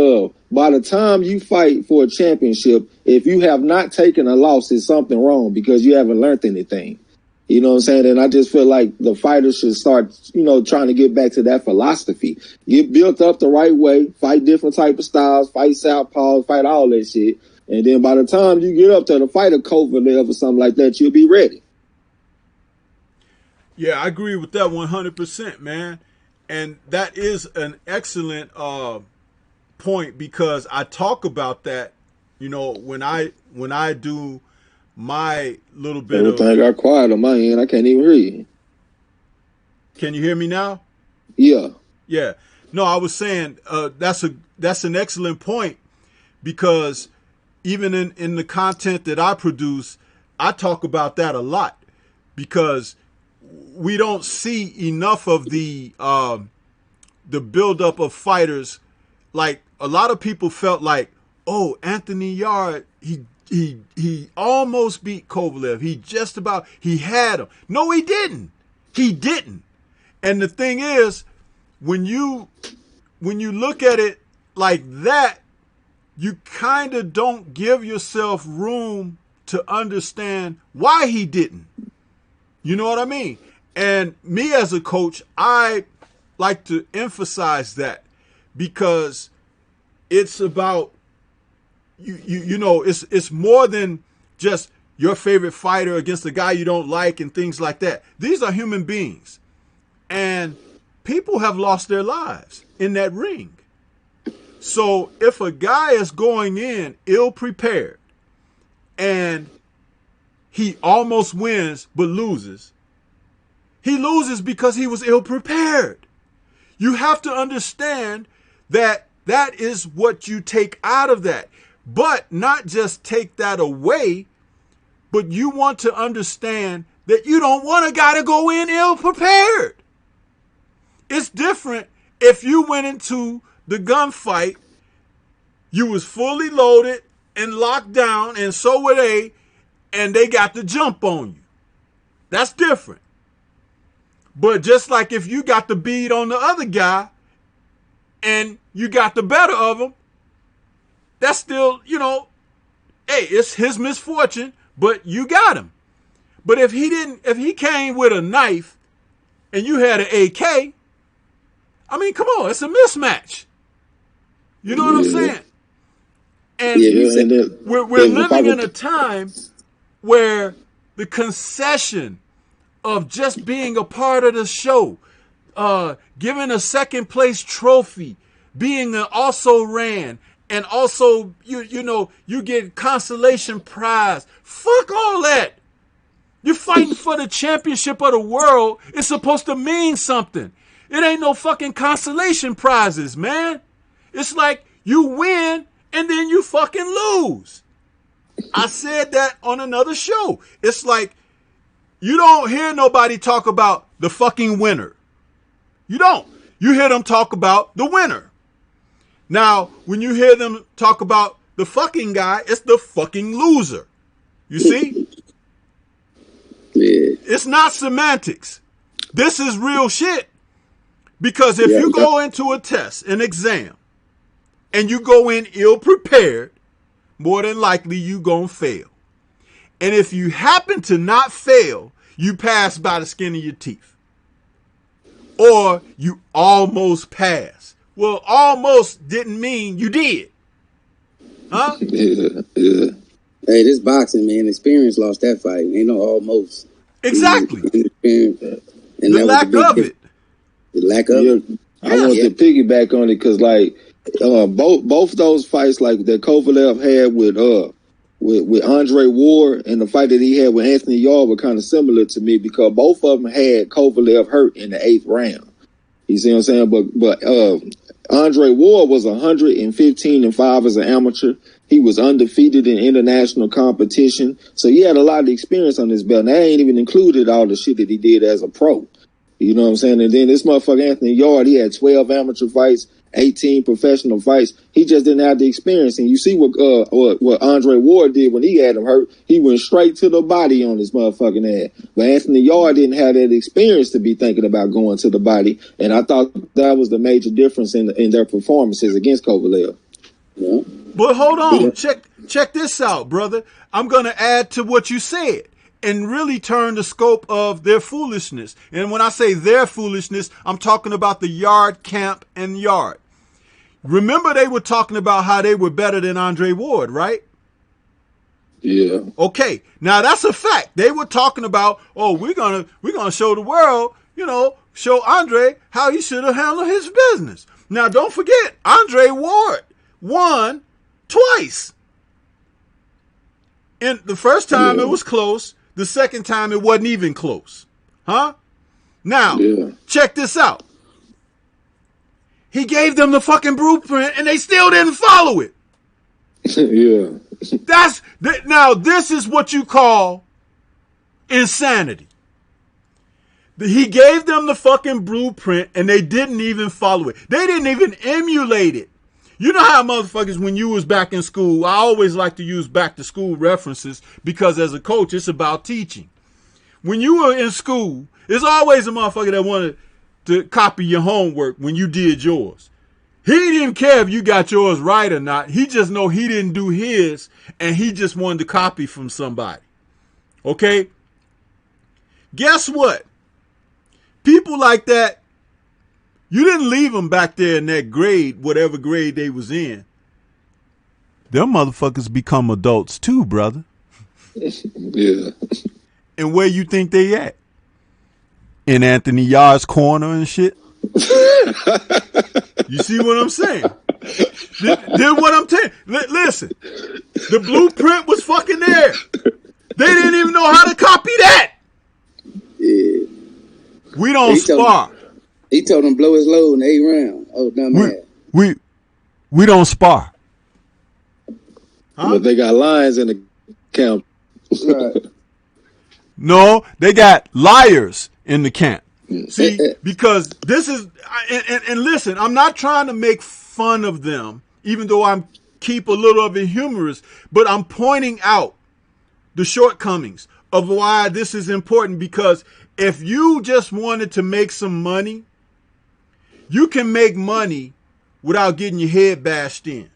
by the time you fight for a championship, if you have not taken a loss, it's something wrong because you haven't learned anything. You know what I'm saying? And I just feel like the fighters should start, trying to get back to that philosophy. Get built up the right way, fight different type of styles, fight southpaws, fight all that shit. And then by the time you get up to the fight of Kovalev or something like that, you'll be ready. Yeah, I agree with that 100%, man. And that is an excellent point, because I talk about that, when I do my little bit Everything got quiet on my end. I can't even hear you. Can you hear me now? Yeah. Yeah. No, I was saying that's an excellent point, because even in the content that I produce, I talk about that a lot, because we don't see enough of the buildup of fighters. Like, a lot of people felt like, oh, Anthony Yard, he almost beat Kovalev. He had him. No, he didn't. He didn't. And the thing is, when you look at it like that, you kind of don't give yourself room to understand why he didn't. You know what I mean? And me as a coach, I like to emphasize that, because it's about you know, it's more than just your favorite fighter against a guy you don't like and things like that. These are human beings. And people have lost their lives in that ring. So if a guy is going in ill prepared and he almost wins but loses, he loses because he was ill prepared. You have to understand that that is what you take out of that. But not just take that away, but you want to understand that you don't want a guy to go in ill prepared. It's different if you went into the gunfight, you was fully loaded and locked down, and so were they, and they got the jump on you. That's different. But just like if you got the bead on the other guy and you got the better of him, that's still, you know, hey, it's his misfortune, but you got him. But if he came with a knife and you had an AK, I mean, come on, it's a mismatch. You know what I'm saying? And we're living in a time where the concession of just being a part of the show, giving a second place trophy, being an also ran, and also you know you get consolation prize. Fuck all that. You're fighting for the championship of the world. It's supposed to mean something. It ain't no fucking consolation prizes, man. It's like you win and then you fucking lose. I said that on another show. It's like you don't hear nobody talk about the fucking winner. You don't. You hear them talk about the winner. Now, when you hear them talk about the fucking guy, it's the fucking loser. You see? Yeah. It's not semantics. This is real shit. Because if you go into a test, an exam, and you go in ill prepared, more than likely you gonna fail. And if you happen to not fail, you pass by the skin of your teeth. Or you almost pass. Well, almost didn't mean you did. Huh? Yeah. Hey, this boxing, man, experience lost that fight. Ain't no almost. Exactly. And the lack of it. The lack of it. I want to piggyback on it because, like, both those fights, like that Kovalev had with Andre Ward and the fight that he had with Anthony Yarde were kind of similar to me because both of them had Kovalev hurt in the 8th round. You see what I'm saying? But Andre Ward was 115-5 as an amateur. He was undefeated in international competition. So he had a lot of experience on his belt. And that ain't even included all the shit that he did as a pro. You know what I'm saying? And then this motherfucker Anthony Yarde, he had 12 amateur fights, 18 professional fights. He just didn't have the experience. And you see what Andre Ward did when he had him hurt. He went straight to the body on his motherfucking ass. But Anthony Yarde didn't have that experience to be thinking about going to the body. And I thought that was the major difference in their performances against Kovalev. Yeah. But hold on. Check this out, brother. I'm going to add to what you said and really turn the scope of their foolishness. And when I say their foolishness, I'm talking about the Yarde camp and Yarde. Remember they were talking about how they were better than Andre Ward, right? Yeah. Okay. Now that's a fact. They were talking about, oh, we're gonna show the world, show Andre how he should have handled his business. Now don't forget, Andre Ward won twice. And the first time it was close. The second time it wasn't even close. Huh? Now, check this out. He gave them the fucking blueprint and they still didn't follow it. Now this is what you call insanity. He gave them the fucking blueprint and they didn't even follow it. They didn't even emulate it. You know how motherfuckers, when you was back in school, I always like to use back to school references because as a coach, it's about teaching. When you were in school There's always a motherfucker that wanted to copy your homework when you did yours. He didn't care if you got yours right or not. He just know he didn't do his, and he just wanted to copy from somebody. Okay? Guess what? People like that, you didn't leave them back there in that grade, whatever grade they was in. Them motherfuckers become adults too, brother. Yeah. And where you think they at? In Anthony Yard's corner and shit? You see what I'm saying? Then what I'm telling listen, the blueprint was fucking there. They didn't even know how to copy that. Yeah. We don't spar. He told him blow his load in the 8th round. Oh, dumb we don't spar. Huh? But they got lions in the camp. Right. No, they got liars in the camp. See, because this is, and listen, I'm not trying to make fun of them, even though I keep a little of it humorous, but I'm pointing out the shortcomings of why this is important, because if you just wanted to make some money, you can make money without getting your head bashed in.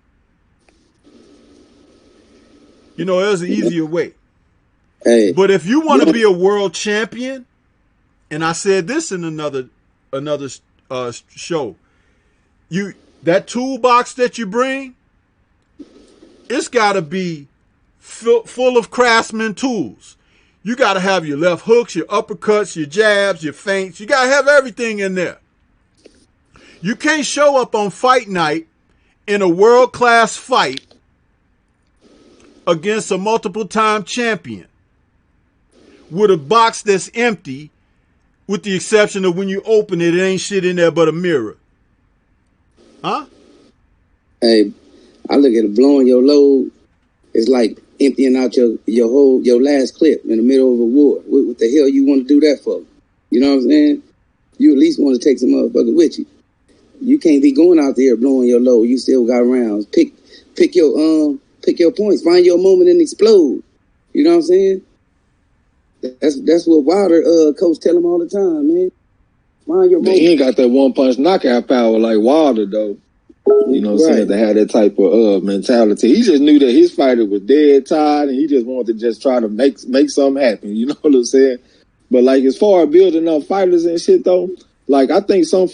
You know, there's an easier way. Hey. But if you want to be a world champion, and I said this in another show, that toolbox that you bring, it's got to be full of craftsman tools. You got to have your left hooks, your uppercuts, your jabs, your feints. You got to have everything in there. You can't show up on fight night in a world-class fight against a multiple-time champion with a box that's empty, with the exception of when you open it, it ain't shit in there but a mirror. Huh? Hey, I look at it, blowing your load is like emptying out your last clip in the middle of a war. What the hell you want to do that for? You know what I'm saying? You at least want to take some motherfucker with you. You can't be going out there blowing your load. You still got rounds. Pick your points. Find your moment and explode. You know what I'm saying? That's what Wilder coach tell him all the time, man. Find your moment. He ain't got that one punch knockout power like Wilder though. You know what I'm saying? To have that type of mentality. He just knew that his fighter was dead tired, and he just wanted to just try to make something happen. You know what I'm saying? But like as far as building up fighters and shit though, like I think some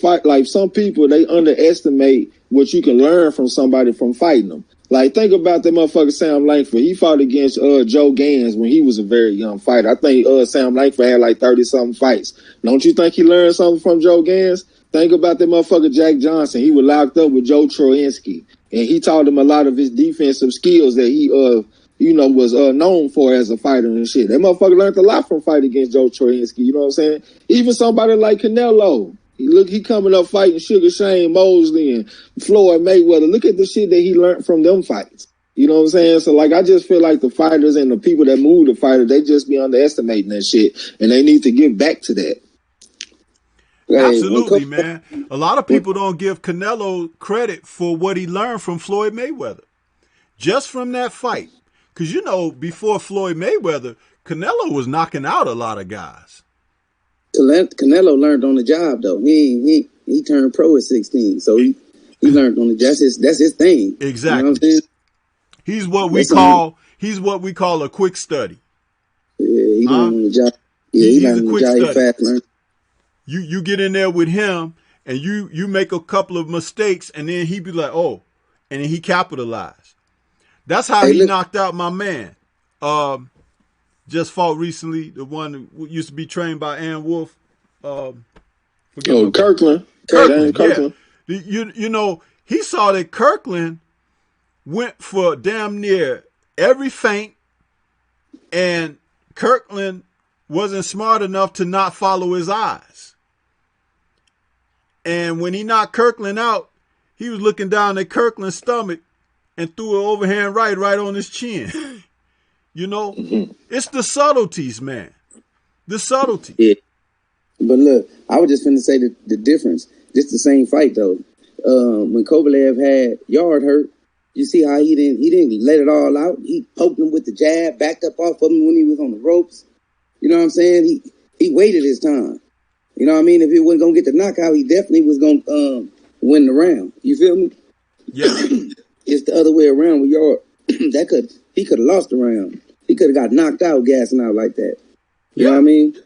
people, they underestimate what you can learn from somebody from fighting them. Like think about that motherfucker Sam Langford. He fought against Joe Gans when he was a very young fighter. I think Sam Langford had like 30-something fights. Don't you think he learned something from Joe Gans? Think about that motherfucker Jack Johnson. He was locked up with Joe Troinski, and he taught him a lot of his defensive skills that he was known for as a fighter and shit. That motherfucker learned a lot from fighting against Joe Troinski. You know what I'm saying? Even somebody like Canelo. He coming up fighting Sugar Shane Mosley and Floyd Mayweather. Look at the shit that he learned from them fights. You know what I'm saying? So like I just feel like the fighters and the people that move the fighter, they just be underestimating that shit, and they need to get back to that. Absolutely, man. A lot of people don't give Canelo credit for what he learned from Floyd Mayweather. Just from that fight. Because, you know, before Floyd Mayweather, Canelo was knocking out a lot of guys. Canelo learned on the job, though. He turned pro at 16, so he learned on the job. That's his thing. Exactly. You know what I'm saying? He's what we call a quick study. Yeah, he learned on the job. Yeah, he learned on the job. He fast learned. You get in there with him and you make a couple of mistakes, and then he be like, oh, and then he capitalized. That's how he knocked out my man. Just fought recently, the one who used to be trained by Ann Wolf. Kirkland. Kirkland. Yeah. You know, he saw that Kirkland went for damn near every feint, and Kirkland wasn't smart enough to not follow his eyes. And when he knocked Kirkland out, he was looking down at Kirkland's stomach and threw an overhand right on his chin. You know, It's the subtleties, man. The subtlety. Yeah. But look, I was just finna say the difference. Just the same fight though. When Kovalev had Yard hurt, you see how he didn't let it all out. He poked him with the jab, backed up off of him when he was on the ropes. You know what I'm saying? He waited his time. You know what I mean? If he wasn't gonna get the knockout, he definitely was gonna win the round. You feel me? Yeah. It's the other way around with Yard. He could have lost the round. He could have got knocked out, gassing out like that. You know what I mean?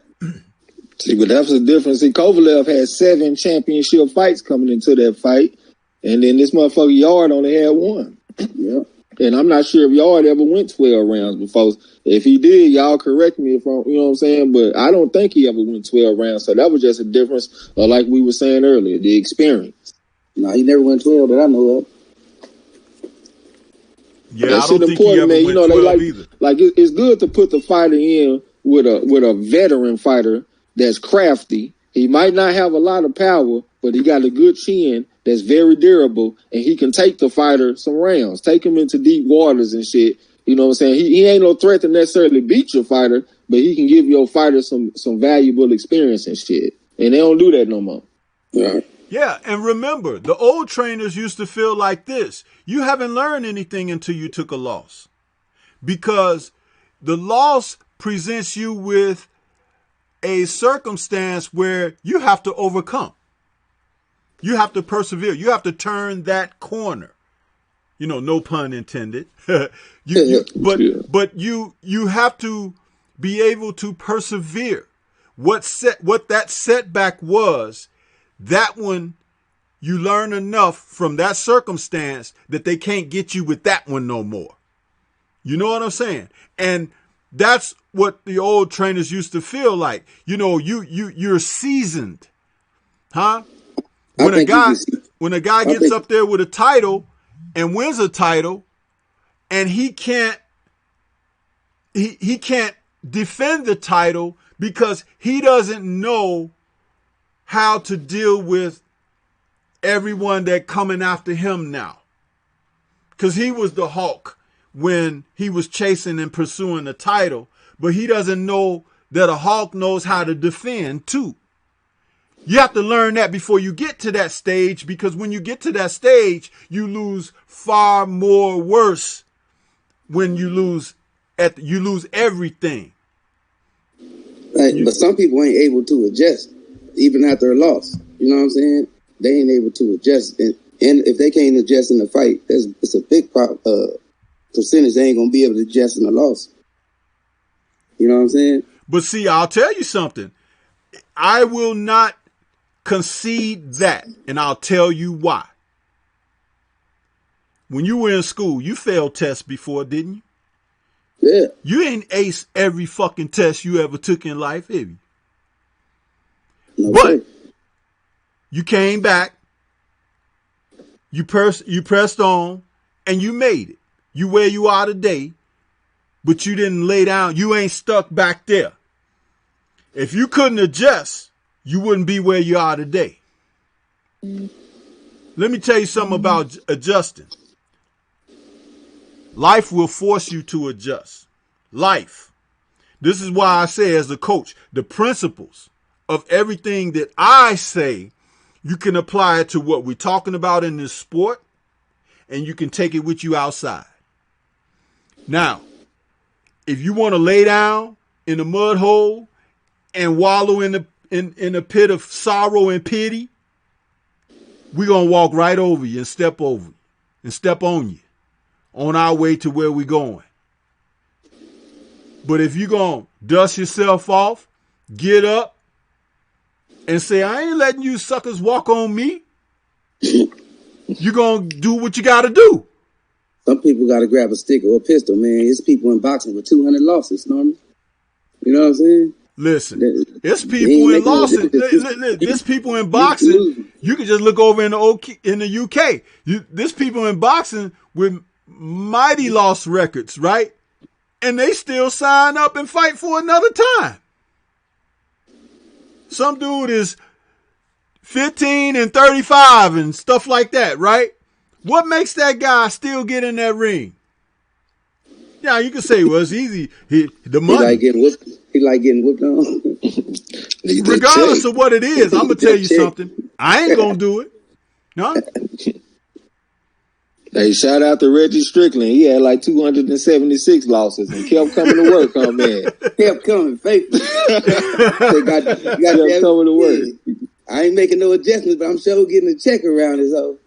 See, but that's the difference. See, Kovalev had 7 championship fights coming into that fight, and then this motherfucker Yard only had 1. Yeah. And I'm not sure if Yard ever went 12 rounds before. If he did, y'all correct me if I'm, you know what I'm saying? But I don't think he ever went 12 rounds. So that was just a difference, like we were saying earlier, the experience. No, he never went 12 that I know of. Yeah, that I don't think he ever man. went You know, 12 either. Like it's good to put the fighter in with a veteran fighter that's crafty. He might not have a lot of power, but he got a good chin that's very durable, and he can take the fighter some rounds, take him into deep waters and shit. You know what I'm saying? He ain't no threat to necessarily beat your fighter, but he can give your fighter some valuable experience and shit. And they don't do that no more. Right. Yeah, and remember, the old trainers used to feel like this. You haven't learned anything until you took a loss. Because the loss presents you with a circumstance where you have to overcome. You have to persevere. You have to turn that corner. You know, no pun intended. But you have to be able to persevere. What that setback was, that one, you learn enough from that circumstance that they can't get you with that one no more. You know what I'm saying? And that's what the old trainers used to feel like. You know, you're seasoned. Huh? When a guy gets up there with a title and wins a title, and he can't defend the title because he doesn't know how to deal with everyone that coming after him now. Because he was the Hulk when he was chasing and pursuing the title, but he doesn't know that a Hulk knows how to defend too. You have to learn that before you get to that stage, because when you get to that stage, you lose far more worse when you lose everything. Right, but some people ain't able to adjust even after a loss. You know what I'm saying? They ain't able to adjust, and if they can't adjust in the fight, it's a big percentage they ain't gonna be able to adjust in the loss. You know what I'm saying? But see, I'll tell you something. I will not concede that, and I'll tell you why. When you were in school, you failed tests before, didn't you? Yeah. You ain't ace every fucking test you ever took in life, have you? No But way. you came back, you pressed on, and you made it. You where you are today, but you didn't lay down. You ain't stuck back there. If you couldn't adjust, you wouldn't be where you are today. Let me tell you something about adjusting. Life will force you to adjust. Life. This is why I say, as a coach, the principles of everything that I say, you can apply it to what we're talking about in this sport, and you can take it with you outside. Now, if you want to lay down in a mud hole and wallow in a pit of sorrow and pity, we're going to walk right over you and step over you and step on you on our way to where we're going. But if you're going to dust yourself off, get up, and say, I ain't letting you suckers walk on me, you're going to do what you got to do. Some people got to grab a stick or a pistol, man. It's people in boxing with 200 losses, Norman. You know what I'm saying? Listen, it's people in losses. There's people in boxing. You can just look over in the UK. There's people in boxing with mighty loss records, right? And they still sign up and fight for another time. Some dude is 15 and 35 and stuff like that, right? What makes that guy still get in that ring? Yeah, you can say, well, it's easy. The money. He like getting whooped on. Regardless of what it is, I'm going to tell you something. I ain't going to do it. No. Hey, shout out to Reggie Strickland. He had like 276 losses and kept coming to work, man. Kept coming, faithful. They got that cover the work. I ain't making no adjustments, but I'm sure getting a check around it. So,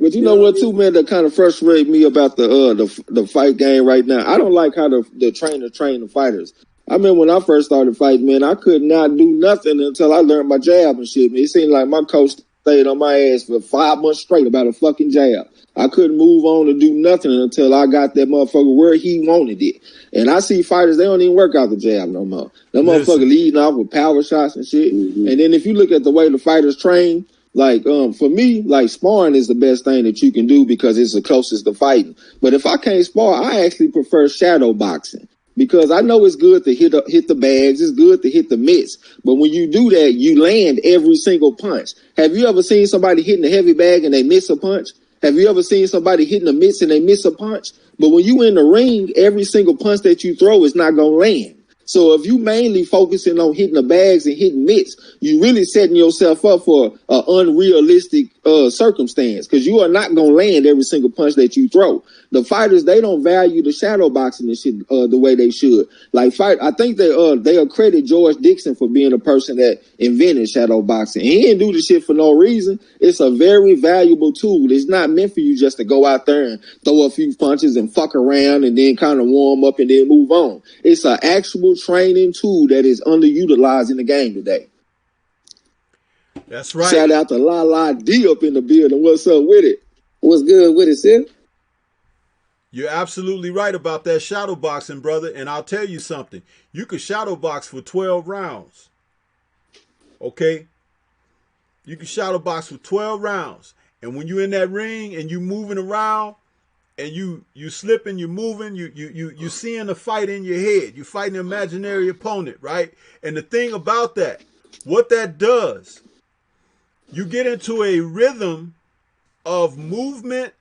but you know what, too, man, that kind of frustrates me about the fight game right now. I don't like how the trainer train the fighters. I mean, when I first started fighting, man, I could not do nothing until I learned my jab and shit. Man, it seemed like my coach stayed on my ass for 5 months straight about a fucking jab. I couldn't move on to do nothing until I got that motherfucker where he wanted it. And I see fighters, they don't even work out the jab no more. That motherfucker leading off with power shots and shit. Mm-hmm. And then if you look at the way the fighters train, like, for me, like, sparring is the best thing that you can do because it's the closest to fighting. But if I can't spar, I actually prefer shadow boxing. Because I know it's good to hit the bags, it's good to hit the mitts, but when you do that, you land every single punch. Have you ever seen somebody hitting a heavy bag and they miss a punch? Have you ever seen somebody hitting the mitts and they miss a punch? But when you in the ring, every single punch that you throw is not going to land. So if you mainly focusing on hitting the bags and hitting mitts, you really setting yourself up for an unrealistic circumstance because you are not going to land every single punch that you throw. The fighters, they don't value the shadow boxing and shit the way they should. Like I think they accredit George Dixon for being the person that invented shadow boxing. He didn't do the shit for no reason. It's a very valuable tool. It's not meant for you just to go out there and throw a few punches and fuck around and then kind of warm up and then move on. It's an actual training tool that is underutilized in the game today. That's right. Shout out to La La D up in the building. What's up with it? What's good with it, Sid? You're absolutely right about that shadow boxing, brother. And I'll tell you something. You could shadow box for 12 rounds. Okay? You can shadow box for 12 rounds. And when you're in that ring and you moving around and you slipping, you're moving, you seeing the fight in your head. You're fighting an imaginary opponent, right? And the thing about that, what that does, you get into a rhythm of movement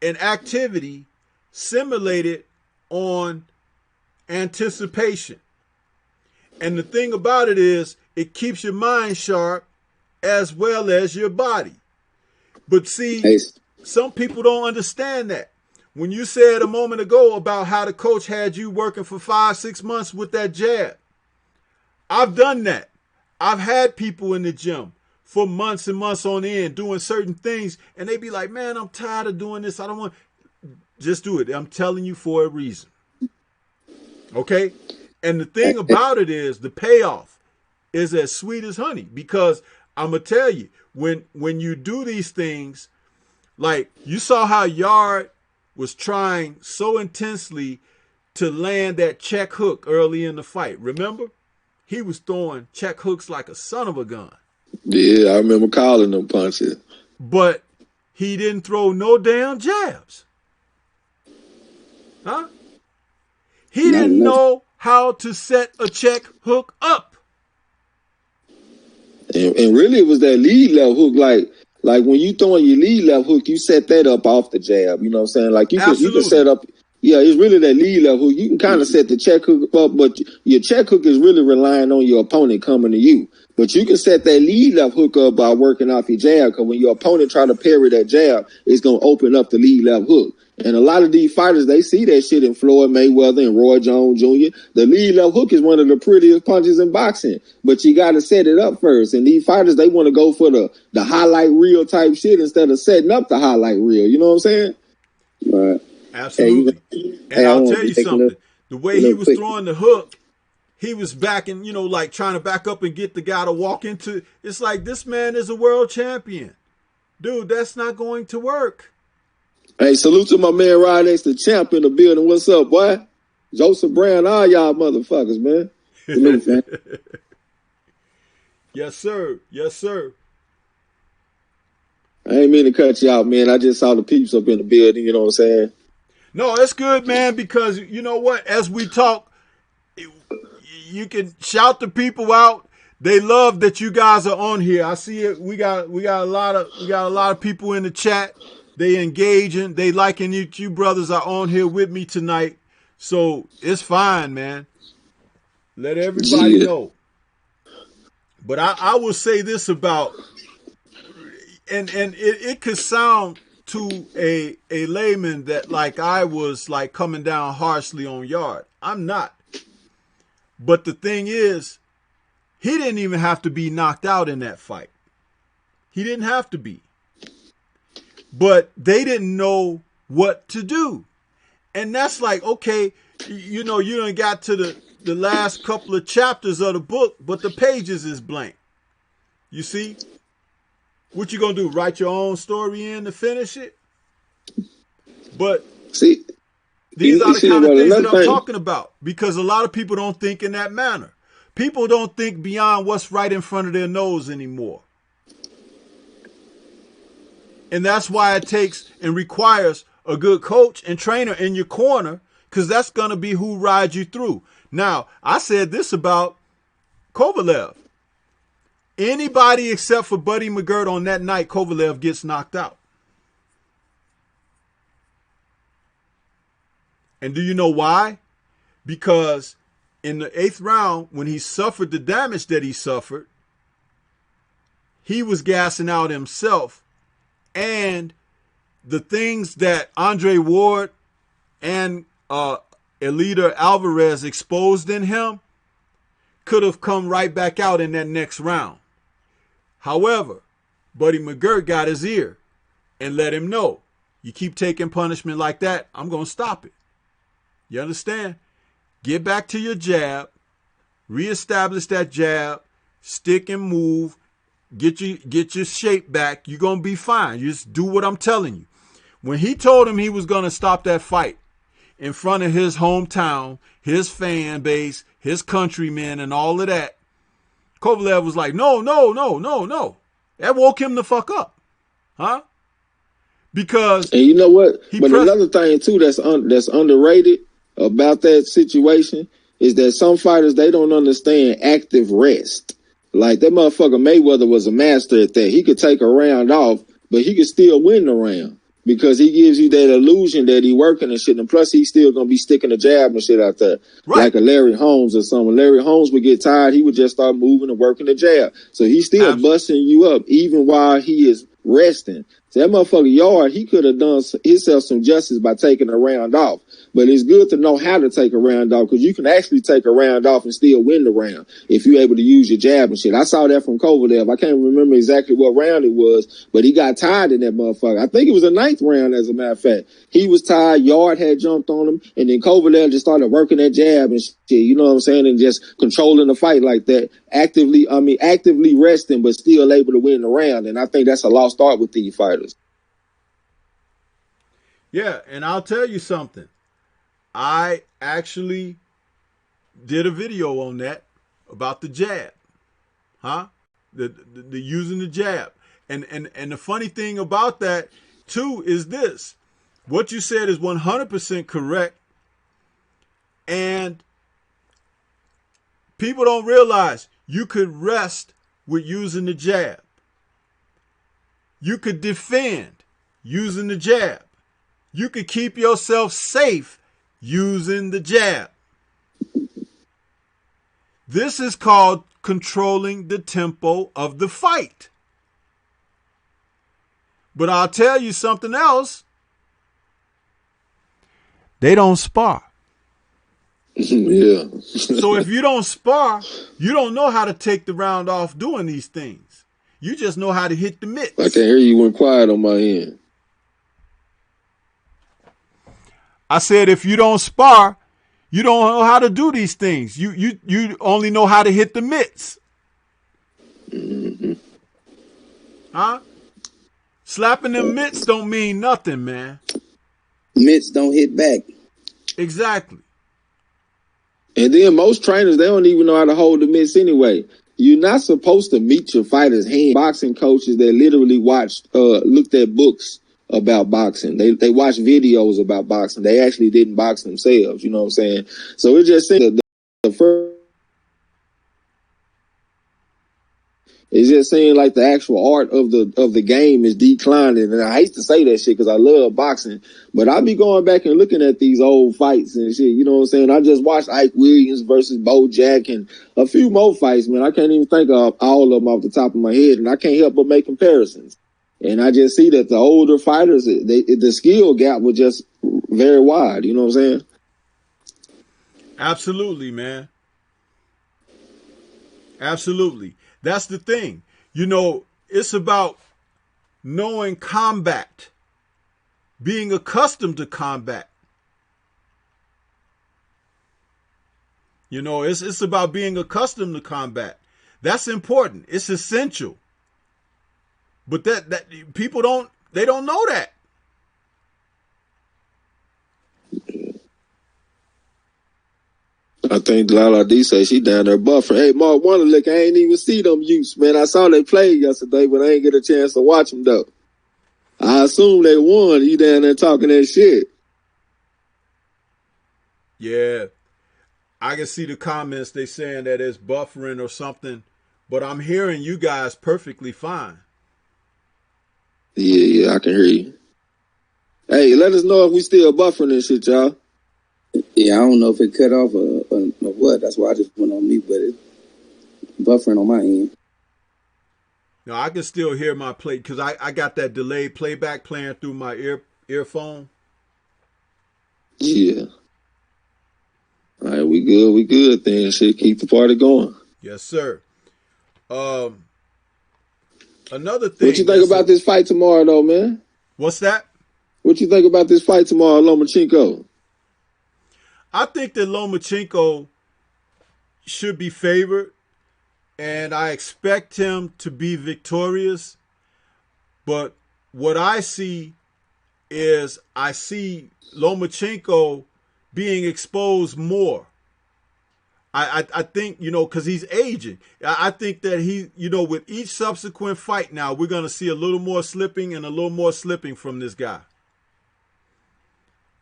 and activity simulated on anticipation. And the thing about it is, it keeps your mind sharp as well as your body. But see, some people don't understand that. When you said a moment ago about how the coach had you working for 5-6 months with that jab, I've done that. I've had people in the gym for months and months on end doing certain things, and they be like, man, I'm tired of doing this. I don't want. Just do it. I'm telling you for a reason. Okay? And the thing about it is the payoff is as sweet as honey, because I'm going to tell you, when you do these things, like you saw how Yard was trying so intensely to land that check hook early in the fight. Remember? He was throwing check hooks like a son of a gun. Yeah, I remember calling them punches. But he didn't throw no damn jabs. Huh? He didn't know how to set a check hook up. And really it was that lead level hook. Like when you throwing your lead level hook, you set that up off the jab. You know what I'm saying? Like you can set up. Yeah, it's really that lead level hook. You can kind of set the check hook up, but your check hook is really relying on your opponent coming to you. But you can set that lead level hook up by working off your jab, because when your opponent try to parry that jab, it's going to open up the lead level hook. And a lot of these fighters, they see that shit in Floyd Mayweather and Roy Jones Jr. The lead level hook is one of the prettiest punches in boxing, but you got to set it up first. And these fighters, they want to go for the highlight reel type shit instead of setting up the highlight reel. You know what I'm saying? Right. Absolutely. And I'll tell you something. The way he was throwing the hook, he was backing, like trying to back up and get the guy to walk into. It's like, this man is a world champion. Dude, that's not going to work. Hey, salute to my man Ryan X, the champ in the building. What's up, boy? Joseph Brown, all y'all motherfuckers, man. Salute, man. Yes, sir. Yes, sir. I ain't mean to cut you out, man. I just saw the peeps up in the building, you know what I'm saying? No, it's good, man, because you know what? As we talk, you can shout the people out. They love that you guys are on here. I see it. We got a lot of people in the chat. They engaging. They liking you. You brothers are on here with me tonight. So it's fine, man. Let everybody know. But I will say this about, and it could sound to a layman that like I was like coming down harshly on Yard. I'm not. But the thing is, he didn't even have to be knocked out in that fight. He didn't have to be. But they didn't know what to do. And that's like, okay, you done got to the last couple of chapters of the book, but the pages is blank. You see? What you gonna do? Write your own story in to finish it? But see, these are the kind of things that I'm talking about, because a lot of people don't think in that manner. People don't think beyond what's right in front of their nose anymore. And that's why it takes and requires a good coach and trainer in your corner, because that's going to be who rides you through. Now, I said this about Kovalev. Anybody except for Buddy McGirt on that night, Kovalev gets knocked out. And do you know why? Because in the 8th round, when he suffered the damage that he suffered, he was gassing out himself. And the things that Andre Ward and Elida Alvarez exposed in him could have come right back out in that next round. However, Buddy McGirt got his ear and let him know, you keep taking punishment like that, I'm going to stop it. You understand? Get back to your jab, reestablish that jab, stick and move, get your shape back. You're going to be fine. You just do what I'm telling you. When he told him he was going to stop that fight in front of his hometown, his fan base, his countrymen, and all of that, Kovalev was like, no. That woke him the fuck up. Huh? Because... And you know what? Another thing, too, that's underrated about that situation is that some fighters, they don't understand active rest. Like, that motherfucker Mayweather was a master at that. He could take a round off, but he could still win the round because he gives you that illusion that he working and shit. And plus, he's still going to be sticking a jab and shit out there. Right. Like a Larry Holmes or someone. Larry Holmes would get tired. He would just start moving and working the jab. So he's still busting you up even while he is resting. So that motherfucker Yard, he could have done himself some justice by taking a round off. But it's good to know how to take a round off, because you can actually take a round off and still win the round if you're able to use your jab and shit. I saw that from Kovalev. I can't remember exactly what round it was, but he got tired in that motherfucker. I think it was the 9th round, as a matter of fact. He was tired. Yard had jumped on him, and then Kovalev just started working that jab and shit. You know what I'm saying? And just controlling the fight like that. Actively resting, but still able to win the round. And I think that's a lost art with these fighters. Yeah, and I'll tell you something. I actually did a video on that about the jab, the using the jab, and the funny thing about that too is this: what you said is 100% correct, and people don't realize you could rest with using the jab. You could defend using the jab. You could keep yourself safe using the jab. This is called controlling the tempo of the fight. But I'll tell you something else. They don't spar. Yeah. So if you don't spar, you don't know how to take the round off doing these things. You just know how to hit the mitts. I can't hear you. Went quiet on my end. I said, if you don't spar, you don't know how to do these things. You only know how to hit the mitts. Mm-hmm. Huh? Slapping them mitts don't mean nothing, man. Mitts don't hit back. Exactly. And then most trainers, they don't even know how to hold the mitts anyway. You're not supposed to meet your fighter's hand. Boxing coaches that literally looked at books about boxing. They watch videos about boxing. They actually didn't box themselves. You know what I'm saying? So it's just saying the first. It's just saying like the actual art of the game is declining. And I hate to say that shit because I love boxing, but I be going back and looking at these old fights and shit. You know what I'm saying? I just watched Ike Williams versus Bo Jack and a few more fights, man. I can't even think of all of them off the top of my head, and I can't help but make comparisons. And I just see that the older fighters, the skill gap was just very wide. You know what I'm saying? Absolutely, man. Absolutely. That's the thing. You know, it's about knowing combat, being accustomed to combat. You know, it's about being accustomed to combat. That's important. It's essential. But that people don't know that. I think Lala D say she down there buffering. Hey, Mark Wonderlick, I ain't even see them youths, man. I saw they played yesterday, but I ain't get a chance to watch them, though. I assume they won. You down there talking that shit. Yeah. I can see the comments. They saying that it's buffering or something, but I'm hearing you guys perfectly fine. Yeah, I can hear you. Hey, let us know if we still buffering this shit, y'all. Yeah, I don't know if it cut off or what. That's why I just went on mute, but it's buffering on my end. No, I can still hear my play because I got that delayed playback playing through my earphone. Yeah. All right, we good then. Shit, keep the party going. Yes, sir. Another thing. What you think about this fight tomorrow, though, man? What's that? What you think about this fight tomorrow, Lomachenko? I think that Lomachenko should be favored, and I expect him to be victorious. But what I see is I see Lomachenko being exposed more. I think, you know, because he's aging. I think that he, you know, with each subsequent fight now, we're going to see a little more slipping and a little more slipping from this guy.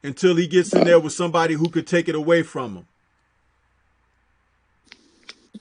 Until he gets in there with somebody who could take it away from him.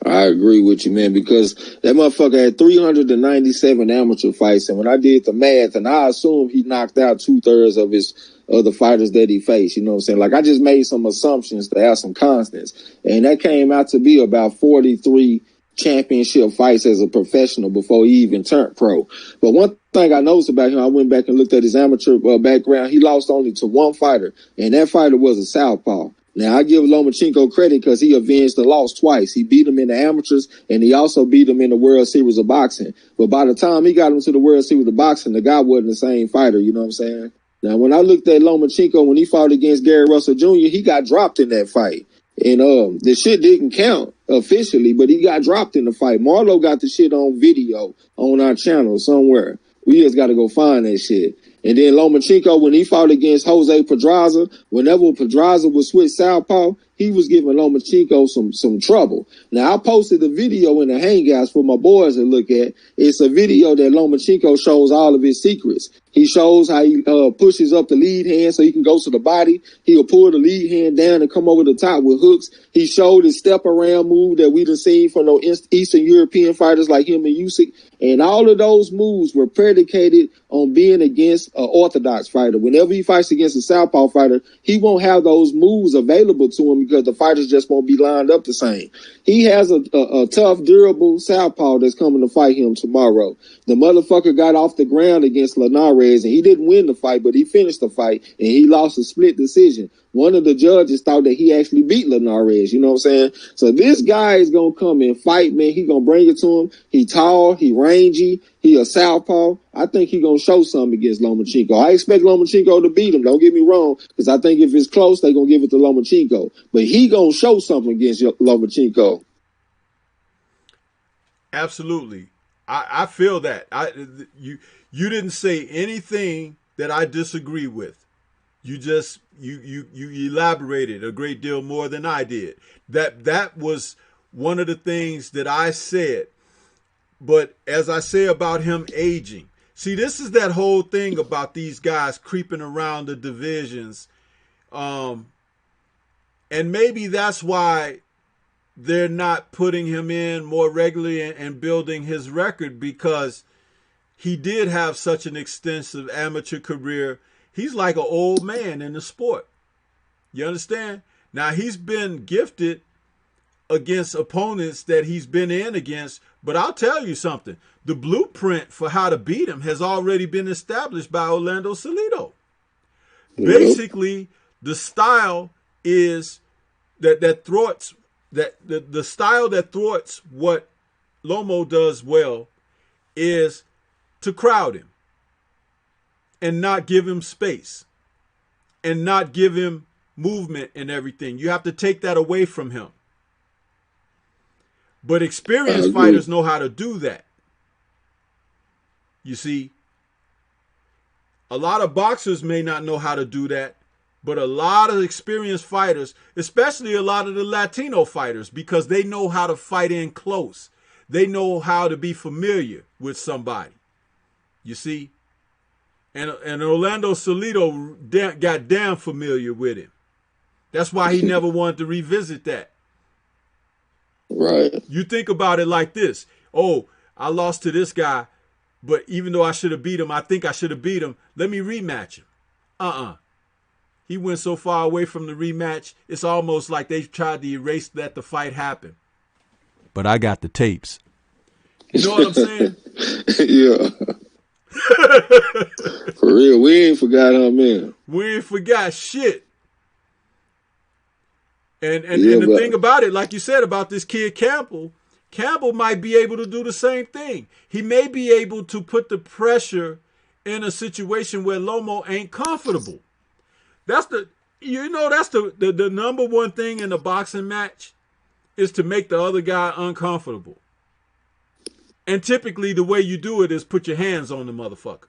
I agree with you, man, because that motherfucker had 397 amateur fights, and when I did the math, and I assume he knocked out 2/3 of his other fighters that he faced, you know what I'm saying? Like, I just made some assumptions to have some constants, and that came out to be about 43 championship fights as a professional before he even turned pro. But one thing I noticed about him, I went back and looked at his amateur background. He lost only to one fighter, and that fighter was a southpaw. Now, I give Lomachenko credit because he avenged the loss twice. He beat him in the amateurs, and he also beat him in the World Series of Boxing. But by the time he got him to the World Series of Boxing, the guy wasn't the same fighter, you know what I'm saying? Now, when I looked at Lomachenko, when he fought against Gary Russell Jr., he got dropped in that fight. And the shit didn't count officially, but he got dropped in the fight. Marlo got the shit on video on our channel somewhere. We just got to go find that shit. And then Lomachenko, when he fought against Jose Pedraza, whenever Pedraza would switch southpaw, he was giving Lomachenko some trouble. Now, I posted the video in the Hangouts for my boys to look at. It's a video that Lomachenko shows all of his secrets. He shows how he pushes up the lead hand so he can go to the body. He'll pull the lead hand down and come over the top with hooks. He showed his step around move that we done seen from those Eastern European fighters like him and Usyk. And all of those moves were predicated on being against an orthodox fighter. Whenever he fights against a southpaw fighter, he won't have those moves available to him because the fighters just won't be lined up the same. He has a tough, durable southpaw that's coming to fight him tomorrow. The motherfucker got off the ground against Linares, and he didn't win the fight, but he finished the fight, and he lost a split decision. One of the judges thought that he actually beat Linares, you know what I'm saying? So this guy is going to come and fight, man. He going to bring it to him. He tall, he rangy, he a southpaw. I think he going to show something against Lomachenko. I expect Lomachenko to beat him. Don't get me wrong, because I think if it's close, they going to give it to Lomachenko. But he going to show something against Lomachenko. Absolutely. I feel that. You didn't say anything that I disagree with. You just you elaborated a great deal more than I did. That was one of the things that I said. But as I say about him aging, see, this is that whole thing about these guys creeping around the divisions. And maybe that's why they're not putting him in more regularly and building his record, because he did have such an extensive amateur career. He's like an old man in the sport. You understand? Now, he's been gifted against opponents that he's been in against, but I'll tell you something. The blueprint for how to beat him has already been established by Orlando Salido. Basically, the style is that thwarts that the style that thwarts what Lomo does well is to crowd him and not give him space and not give him movement and everything. You have to take that away from him. But experienced fighters know how to do that. You see, a lot of boxers may not know how to do that, but a lot of experienced fighters, especially a lot of the Latino fighters, because they know how to fight in close. They know how to be familiar with somebody. You see? And Orlando Salido got damn familiar with him. That's why he never wanted to revisit that. Right. You think about it like this. Oh, I lost to this guy, but even though I should have beat him, I think I should have beat him. Let me rematch him. He went so far away from the rematch, it's almost like they tried to erase that the fight happened. But I got the tapes. You know what I'm saying? Yeah. For real, we ain't forgot her, man. We ain't forgot shit. And the thing about it, like you said about this kid Campbell might be able to do the same thing. He may be able to put the pressure in a situation where Lomo ain't comfortable. That's the number one thing in a boxing match is to make the other guy uncomfortable. And typically the way you do it is put your hands on the motherfucker.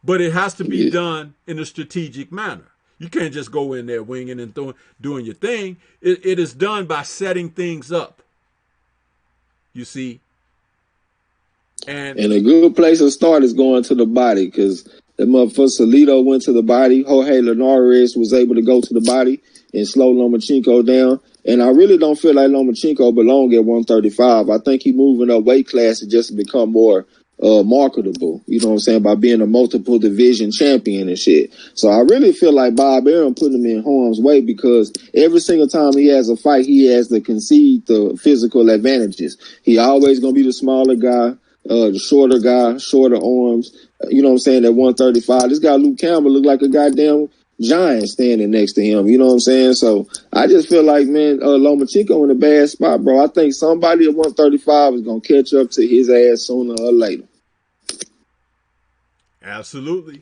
But it has to be done in a strategic manner. You can't just go in there winging and doing your thing. It is done by setting things up. You see? And a good place to start is going to the body, because the motherfucker Salido went to the body. Jorge Linares was able to go to the body and slow Lomachenko down. And I really don't feel like Lomachenko belong at 135. I think he moving up weight class to just become more marketable, you know what I'm saying, by being a multiple division champion and shit. So I really feel like Bob Arum putting him in harm's way, because every single time he has a fight, he has to concede the physical advantages. He always gonna be the smaller guy, the shorter guy, shorter arms. You know what I'm saying? At 135, this guy Luke Campbell looked like a goddamn giant standing next to him. You know what I'm saying? So I just feel like, man, Lomachenko in a bad spot, bro. I think somebody at 135 is gonna catch up to his ass sooner or later. Absolutely.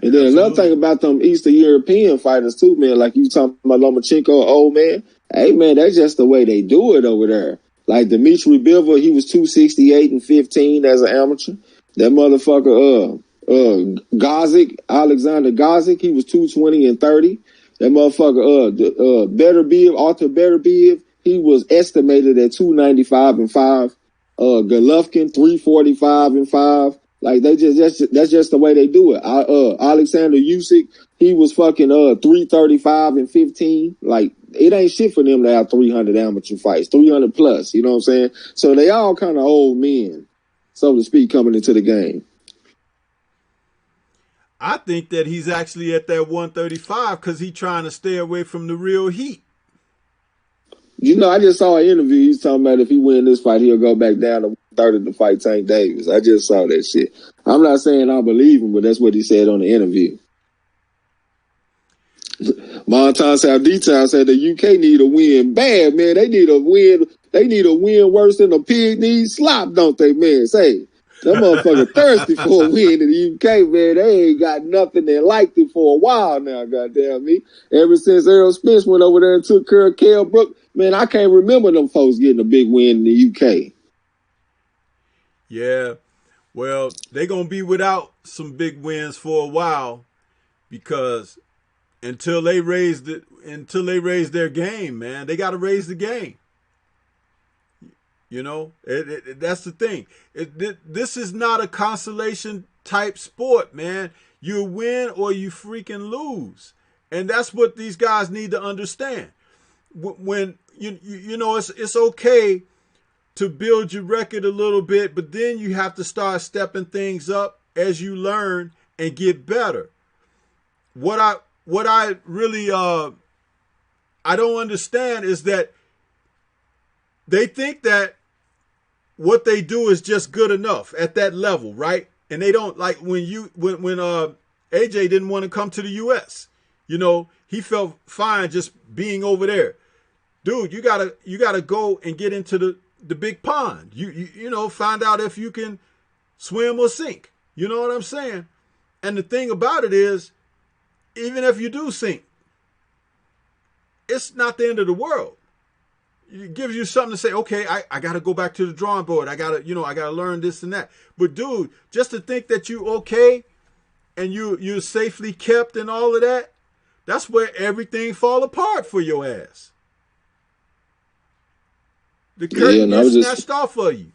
And then another thing about them Eastern European fighters too, man, like you talking about Lomachenko, old man. Hey, man, that's just the way they do it over there. Like Dmitry Bivol, he was 268 and 15 as an amateur. That motherfucker, Gozick, Alexander Gozick, he was 220 and 30. That motherfucker, Arthur Beterbiev, he was estimated at 295 and 5. Golovkin, 345 and 5. Like that's just the way they do it. Alexander Usyk, he was fucking 335 and 15. Like it ain't shit for them to have 300 amateur fights, 300 plus. You know what I'm saying? So they all kind of old men, so to speak, coming into the game. I think that he's actually at that 135 because he's trying to stay away from the real heat. You know, I just saw an interview. He's talking about if he win this fight, he'll go back down to 130 to fight Tank Davis. I just saw that shit. I'm not saying I believe him, but that's what he said on the interview. Montan Saldita said the UK need a win bad, man. They need a win. They need a win worse than a pig needs slop, don't they, man? Say, that motherfucker thirsty for a win in the UK, man. They ain't got nothing that liked it for a while now, goddamn me. Ever since Errol Spence went over there and took care of Kell Brook, man, I can't remember them folks getting a big win in the UK. Yeah, well, they're going to be without some big wins for a while because until they raise their game, man, they got to raise the game. You know, that's the thing. This is not a consolation type sport, man. You win or you freaking lose. And that's what these guys need to understand. When you know, it's okay to build your record a little bit, but then you have to start stepping things up as you learn and get better. What I really I don't understand is that they think that what they do is just good enough at that level, right? And they don't like when AJ didn't want to come to the US. You know, he felt fine just being over there. Dude, you gotta go and get into the big pond. You know, find out if you can swim or sink. You know what I'm saying? And the thing about it is, even if you do sink, it's not the end of the world. It gives you something to say, okay, I got to go back to the drawing board. I got to learn this and that. But dude, just to think that you okay and you're safely kept and all of that, that's where everything fall apart for your ass. The curtain gets snatched off of you.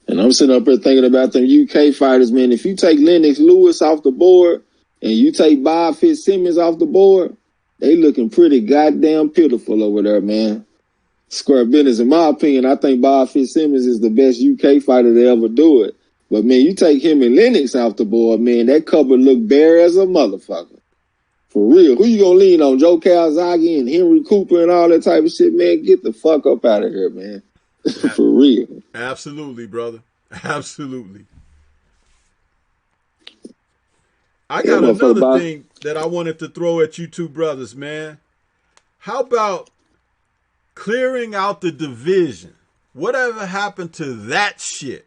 And I'm sitting up here thinking about them UK fighters, man. If you take Lennox Lewis off the board and you take Bob Fitzsimmons off the board, they looking pretty goddamn pitiful over there, man. Square business, in my opinion. I think Bob Fitzsimmons is the best UK fighter to ever do it. But, man, you take him and Lennox off the board, man, that cupboard look bare as a motherfucker. For real. Who you gonna lean on? Joe Calzaghe and Henry Cooper and all that type of shit, man? Get the fuck up out of here, man. For real. Absolutely, brother. Absolutely. I got another thing that I wanted to throw at you two brothers, man. How about clearing out the division? Whatever happened to that shit?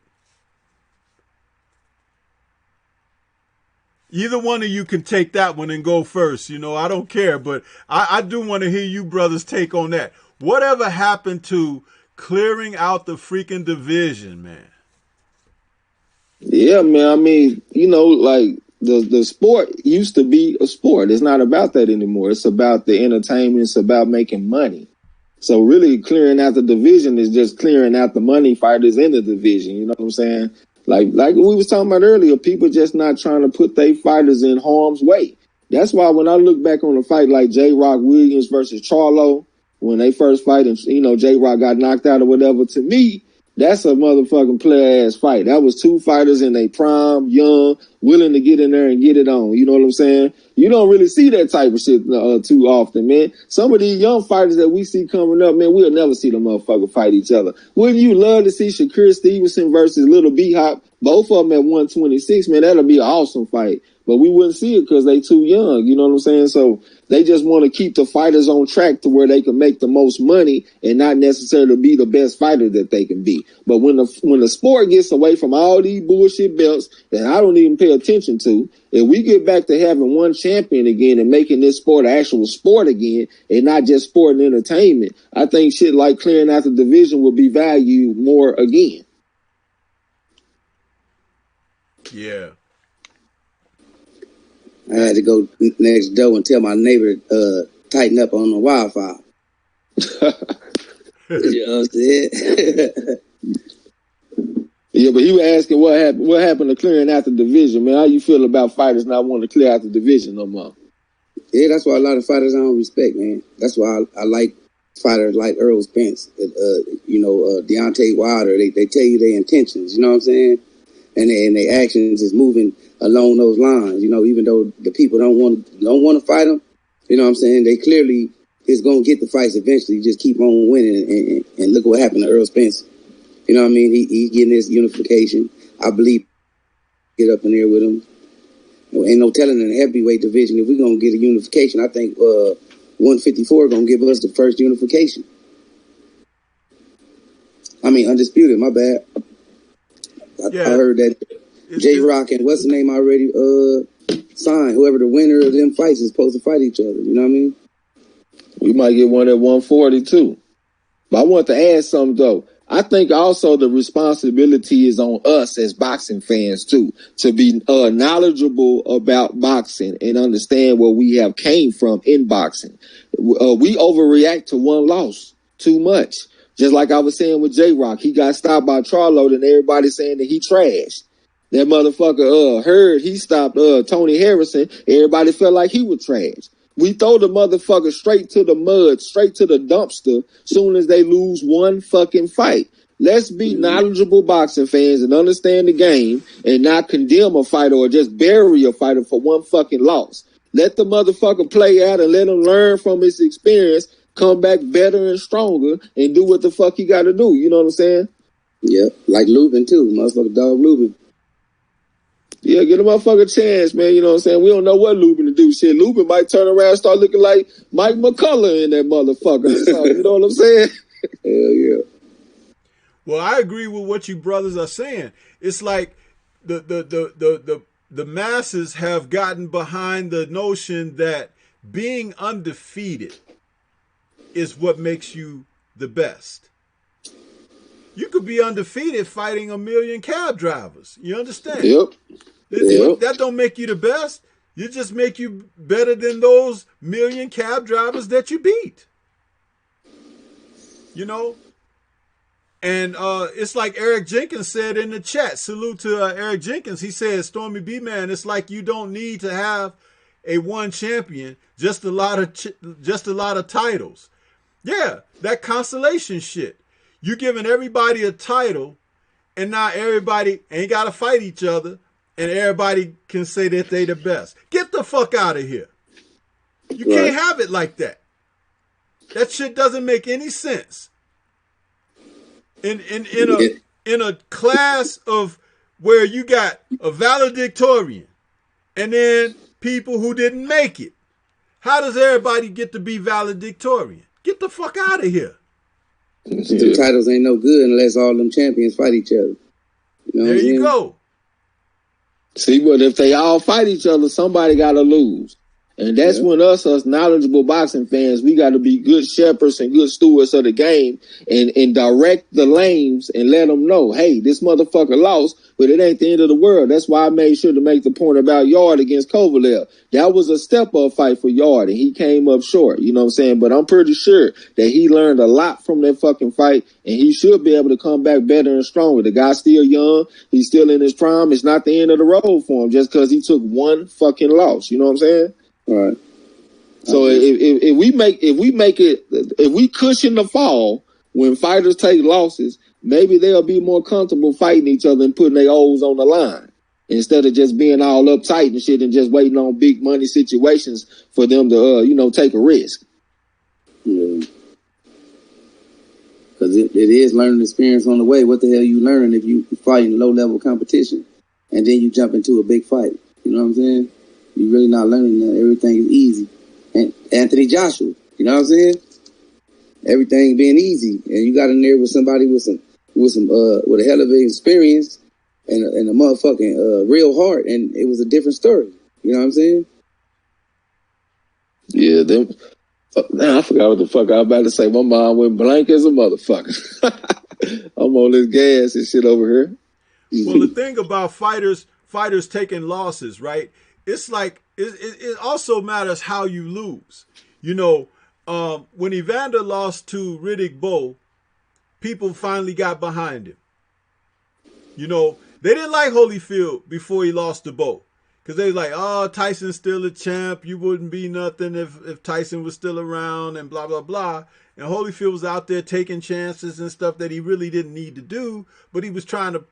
Either one of you can take that one and go first. You know, I don't care, but I do want to hear you brothers take on that. Whatever happened to clearing out the freaking division, man? Yeah, man. I mean, you know, like the sport used to be a sport. It's not about that anymore. It's about the entertainment. It's about making money. So really clearing out the division is just clearing out the money fighters in the division. You know what I'm saying? Like we was talking about earlier, people just not trying to put their fighters in harm's way. That's why when I look back on a fight like J. Rock Williams versus Charlo, when they first fight and, you know, J. Rock got knocked out or whatever, to me, that's a motherfucking player-ass fight. That was two fighters in their prime, young, willing to get in there and get it on. You know what I'm saying? You don't really see that type of shit too often, man. Some of these young fighters that we see coming up, man, we'll never see them motherfuckers fight each other. Wouldn't you love to see Shakur Stevenson versus Little B-Hop? Both of them at 126, man, that'll be an awesome fight. But we wouldn't see it because they too young, you know what I'm saying? So they just want to keep the fighters on track to where they can make the most money and not necessarily be the best fighter that they can be. But when the sport gets away from all these bullshit belts that I don't even pay attention to, if we get back to having one champion again and making this sport an actual sport again and not just sport and entertainment, I think shit like clearing out the division will be valued more again. Yeah. I had to go next door and tell my neighbor tighten up on the Wi-Fi. You know what I'm saying? Yeah, but he was asking what happened to clearing out the division, man. How you feel about fighters not wanting to clear out the division no more? Yeah, that's why a lot of fighters I don't respect, man. That's why I like fighters like Earl Spence, Deontay Wilder. They tell you their intentions, you know what I'm saying? And their actions is moving along those lines, you know, even though the people don't want to fight them, you know what I'm saying? They clearly is going to get the fights eventually. Just keep on winning and look what happened to Earl Spence. You know what I mean? He's getting his unification. I believe get up in there with him. Ain't no telling in the heavyweight division if we're going to get a unification. I think 154 going to give us the first unification. I mean, undisputed, my bad. I heard that J-Rock and what's the name already signed. Whoever the winner of them fights is supposed to fight each other. You know what I mean? We might get one at 140 too. But I want to add something though. I think also the responsibility is on us as boxing fans too, to be knowledgeable about boxing and understand where we have came from in boxing. We overreact to one loss too much. Just like I was saying with J-Rock, he got stopped by Charlo and everybody saying that he trashed. That motherfucker heard he stopped Tony Harrison. Everybody felt like he was trash. We throw the motherfucker straight to the mud, straight to the dumpster, soon as they lose one fucking fight. Let's be knowledgeable boxing fans and understand the game and not condemn a fighter or just bury a fighter for one fucking loss. Let the motherfucker play out and let him learn from his experience, come back better and stronger, and do what the fuck he got to do. You know what I'm saying? Yeah, like Lubin too, motherfucker dog Lubin. Yeah, get a motherfucker chance, man. You know what I'm saying? We don't know what Lubin to do. Shit, Lubin might turn around and start looking like Mike McCullough in that motherfucker. So, you know what I'm saying? Hell yeah. Well, I agree with what you brothers are saying. It's like the masses have gotten behind the notion that being undefeated is what makes you the best. You could be undefeated fighting a million cab drivers. You understand? Yep. That don't make you the best. It just make you better than those million cab drivers that you beat. You know? And it's like Eric Jenkins said in the chat. Salute to Eric Jenkins. He says, Stormybman, it's like you don't need to have a one champion, just a lot of titles. Yeah, that constellation shit. You giving everybody a title, and now everybody ain't got to fight each other, and everybody can say that they the best. Get the fuck out of here. You can't have it like that. That shit doesn't make any sense. In a class of where you got a valedictorian and then people who didn't make it, how does everybody get to be valedictorian? Get the fuck out of here. The titles ain't no good unless all them champions fight each other. You know there you go. See, but if they all fight each other, somebody got to lose. And that's when us knowledgeable boxing fans, we got to be good shepherds and good stewards of the game and direct the lanes and let them know, hey, this motherfucker lost, but it ain't the end of the world. That's why I made sure to make the point about Yard against Kovalev. That was a step-up fight for Yard, and he came up short, you know what I'm saying? But I'm pretty sure that he learned a lot from that fucking fight, and he should be able to come back better and stronger. The guy's still young. He's still in his prime. It's not the end of the road for him just because he took one fucking loss. You know what I'm saying? Right. So if we cushion the fall when fighters take losses, maybe they'll be more comfortable fighting each other and putting their O's on the line instead of just being all uptight and shit and just waiting on big money situations for them to take a risk. Yeah. Because it is learning experience on the way. What the hell you learn if you fight in low level competition and then you jump into a big fight? You know what I'm saying? You're really not learning that everything is easy. And Anthony Joshua, you know what I'm saying? Everything being easy, and you got in there with somebody with a hell of an experience and a motherfucking real heart, and it was a different story. You know what I'm saying? Yeah, them. Man, I forgot what the fuck I was about to say. My mind went blank as a motherfucker. I'm on this gas and shit over here. Well, the thing about fighters taking losses, right? It's like it also matters how you lose. You know, when Evander lost to Riddick Bowe, people finally got behind him. You know, they didn't like Holyfield before he lost to Bowe. Because they was like, oh, Tyson's still a champ. You wouldn't be nothing if Tyson was still around and blah, blah, blah. And Holyfield was out there taking chances and stuff that he really didn't need to do. But he was trying to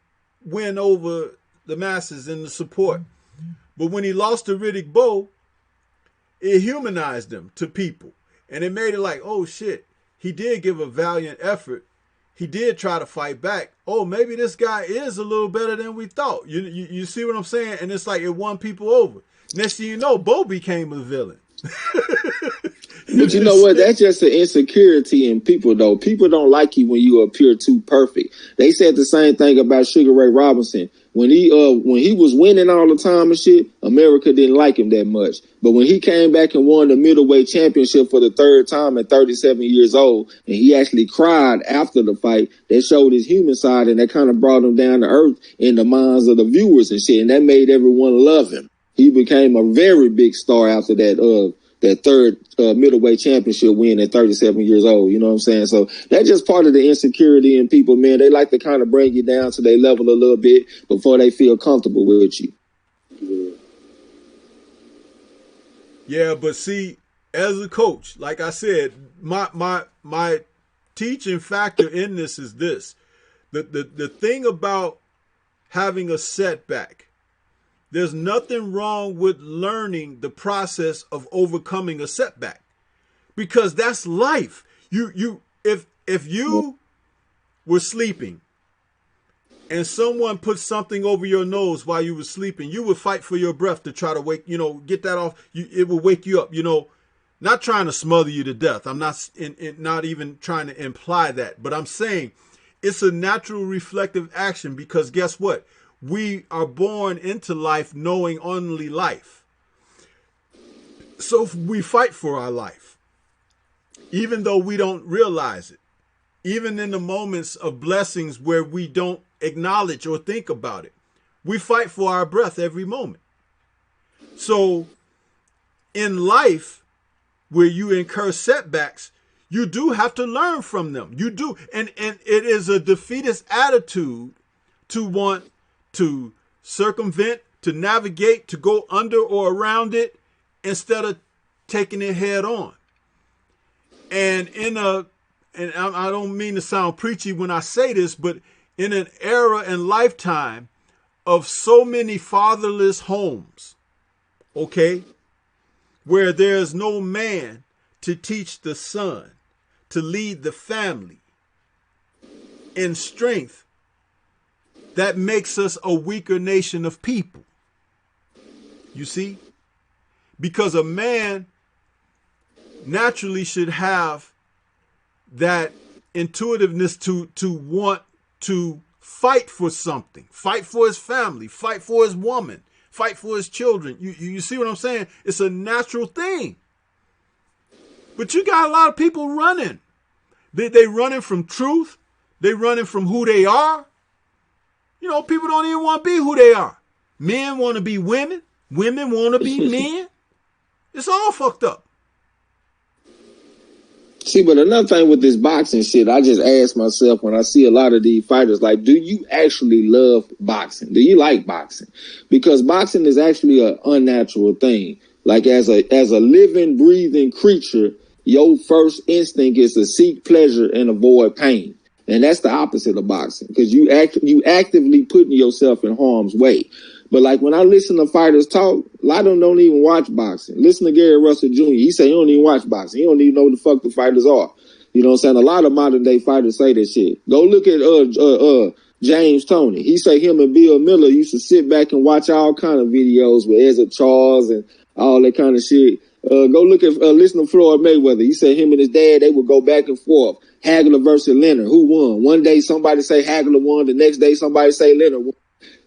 win over the masses and the support. But when he lost to Riddick Bowe, it humanized him to people. And it made it like, oh, shit, he did give a valiant effort. He did try to fight back. Oh, maybe this guy is a little better than we thought. You see what I'm saying? And it's like it won people over. Next thing you know, Bowe became a villain. But you know what? That's just an insecurity in people, though. People don't like you when you appear too perfect. They said the same thing about Sugar Ray Robinson. When he was winning all the time and shit, America didn't like him that much. But when he came back and won the middleweight championship for the third time at 37 years old, and he actually cried after the fight, that showed his human side, and that kind of brought him down to earth in the minds of the viewers and shit, and that made everyone love him. He became a very big star after that third middleweight championship win at 37 years old. You know what I'm saying? So that's just part of the insecurity in people, man. They like to kind of bring you down to their level a little bit before they feel comfortable with you. Yeah, but see, as a coach, like I said, my teaching factor in this is this. The thing about having a setback, there's nothing wrong with learning the process of overcoming a setback, because that's life. If you were sleeping and someone put something over your nose while you were sleeping, you would fight for your breath to try to get that off. It will wake you up, not trying to smother you to death. I'm not even trying to imply that, but I'm saying It's a natural reflective action because guess what? We are born into life knowing only life. So we fight for our life, even though we don't realize it. Even in the moments of blessings where we don't acknowledge or think about it, we fight for our breath every moment. So in life, where you incur setbacks, you do have to learn from them. You do. And it is a defeatist attitude to want to circumvent, to navigate, to go under or around it instead of taking it head on. And I don't mean to sound preachy when I say this, but in an era and lifetime of so many fatherless homes, okay, where there's no man to teach the son, to lead the family in strength, that makes us a weaker nation of people. You see? Because a man naturally should have that intuitiveness to want to fight for something, fight for his family, fight for his woman, fight for his children. You see what I'm saying? It's a natural thing. But you got a lot of people running. They running from truth. They running from who they are. You know, people don't even want to be who they are. Men want to be women. Women want to be men. It's all fucked up. See, but another thing with this boxing shit, I just ask myself when I see a lot of these fighters, like, do you actually love boxing? Do you like boxing? Because boxing is actually an unnatural thing. Like, as a living, breathing creature, your first instinct is to seek pleasure and avoid pain. And that's the opposite of boxing, because you actively putting yourself in harm's way. But like when I listen to fighters talk, a lot of them don't even watch boxing. Listen to Gary Russell Jr. He say he don't even watch boxing. He don't even know who the fuck the fighters are. You know what I'm saying? A lot of modern day fighters say that shit. Go look at James Toney. He say him and Bill Miller used to sit back and watch all kind of videos with Ezra Charles and all that kind of shit. Go look at listen to Floyd Mayweather. He said him and his dad, they would go back and forth. Hagler versus Leonard. Who won? One day somebody say Hagler won. The next day somebody say Leonard won.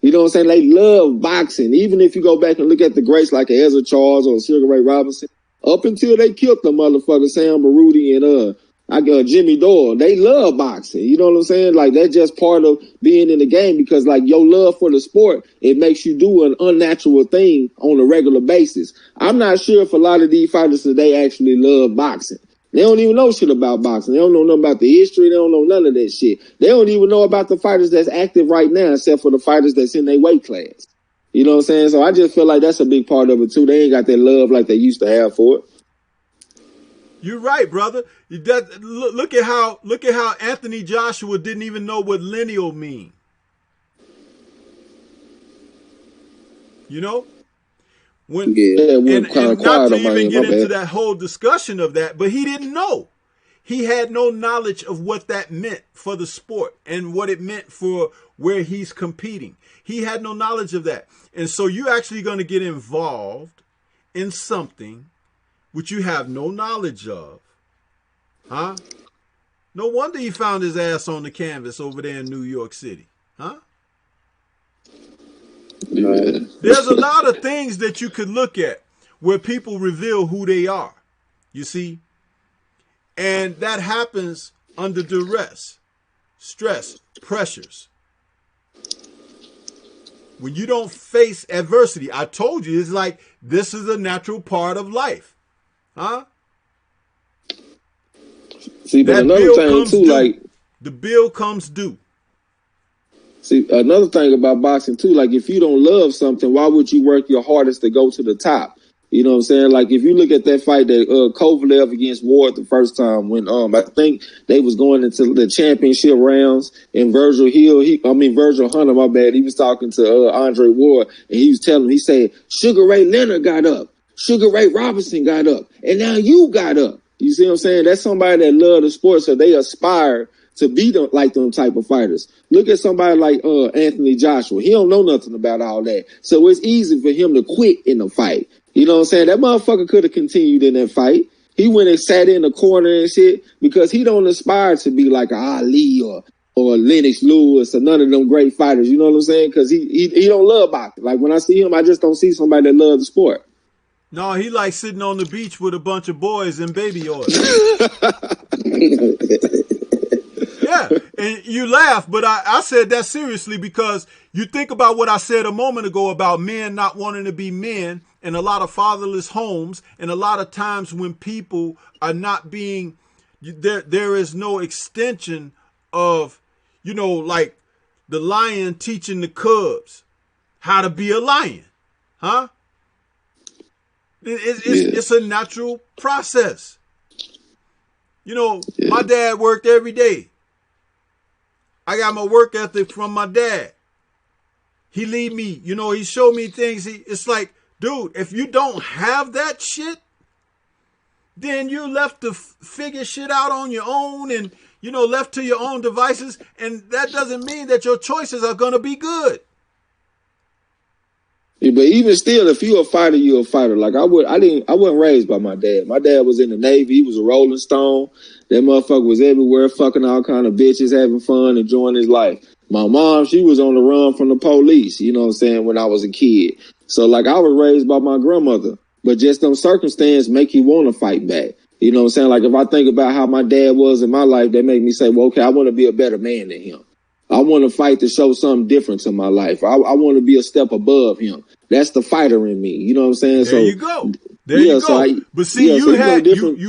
You know what I'm saying? They love boxing. Even if you go back and look at the greats like Ezra Charles or Sugar Ray Robinson, up until they killed the motherfucker Sam Baruti and Jimmy Doyle, they love boxing. You know what I'm saying? Like, that's just part of being in the game, because like your love for the sport, it makes you do an unnatural thing on a regular basis. I'm not sure if a lot of these fighters today actually love boxing. They don't even know shit about boxing. They don't know nothing about the history. They don't know none of that shit. They don't even know about the fighters that's active right now, except for the fighters that's in their weight class. You know what I'm saying? So I just feel like that's a big part of it too. They ain't got that love like they used to have for it. You're right, brother. Look at how Anthony Joshua didn't even know what lineal mean. You know? And not to even get into that whole discussion of that, but he didn't know. He had no knowledge of what that meant for the sport and what it meant for where he's competing. He had no knowledge of that. And so you're actually going to get involved in something which you have no knowledge of. Huh? No wonder he found his ass on the canvas over there in New York City. Huh? There's a lot of things that you could look at where people reveal who they are, you see, and that happens under duress, stress, pressures. When you don't face adversity, I told you, it's like this is a natural part of life, huh? See, but another thing too, like the bill comes due. See, another thing about boxing too, like if you don't love something, why would you work your hardest to go to the top? You know what I'm saying? Like if you look at that fight that Kovalev against Ward the first time when I think they was going into the championship rounds and Virgil Hunter, my bad, he was talking to Andre Ward and he was telling him, he said, Sugar Ray Leonard got up, Sugar Ray Robinson got up, and now you got up. You see what I'm saying? That's somebody that love the sport, so they aspire to be like them type of fighters. Look at somebody like Anthony Joshua. He don't know nothing about all that. So it's easy for him to quit in the fight. You know what I'm saying? That motherfucker could have continued in that fight. He went and sat in the corner and shit because he don't aspire to be like a Ali or or Lennox Lewis or none of them great fighters. You know what I'm saying? Because he don't love boxing. Like when I see him, I just don't see somebody that loves the sport. No, he like sitting on the beach with a bunch of boys in baby oil. Yeah, and you laugh, but I said that seriously because you think about what I said a moment ago about men not wanting to be men and a lot of fatherless homes and a lot of times when people are not being, there is no extension of, like the lion teaching the cubs how to be a lion, huh? It's a natural process. My dad worked every day. I got my work ethic from my dad. He lead me, he showed me things. It's like, dude, if you don't have that shit, then you're left to figure shit out on your own and, left to your own devices. And that doesn't mean that your choices are going to be good. Yeah, but even still, if you're a fighter, you're a fighter. Like I wasn't raised by my dad. My dad was in the Navy. He was a Rolling Stone. That motherfucker was everywhere, fucking all kind of bitches, having fun, enjoying his life. My mom, she was on the run from the police, you know what I'm saying, when I was a kid. So like I was raised by my grandmother, but just them circumstances make you want to fight back. You know what I'm saying? Like if I think about how my dad was in my life, that make me say, well, okay, I want to be a better man than him. I want to fight to show something different to my life. I want to be a step above him. That's the fighter in me. You know what I'm saying? There you go. There you go. But see, you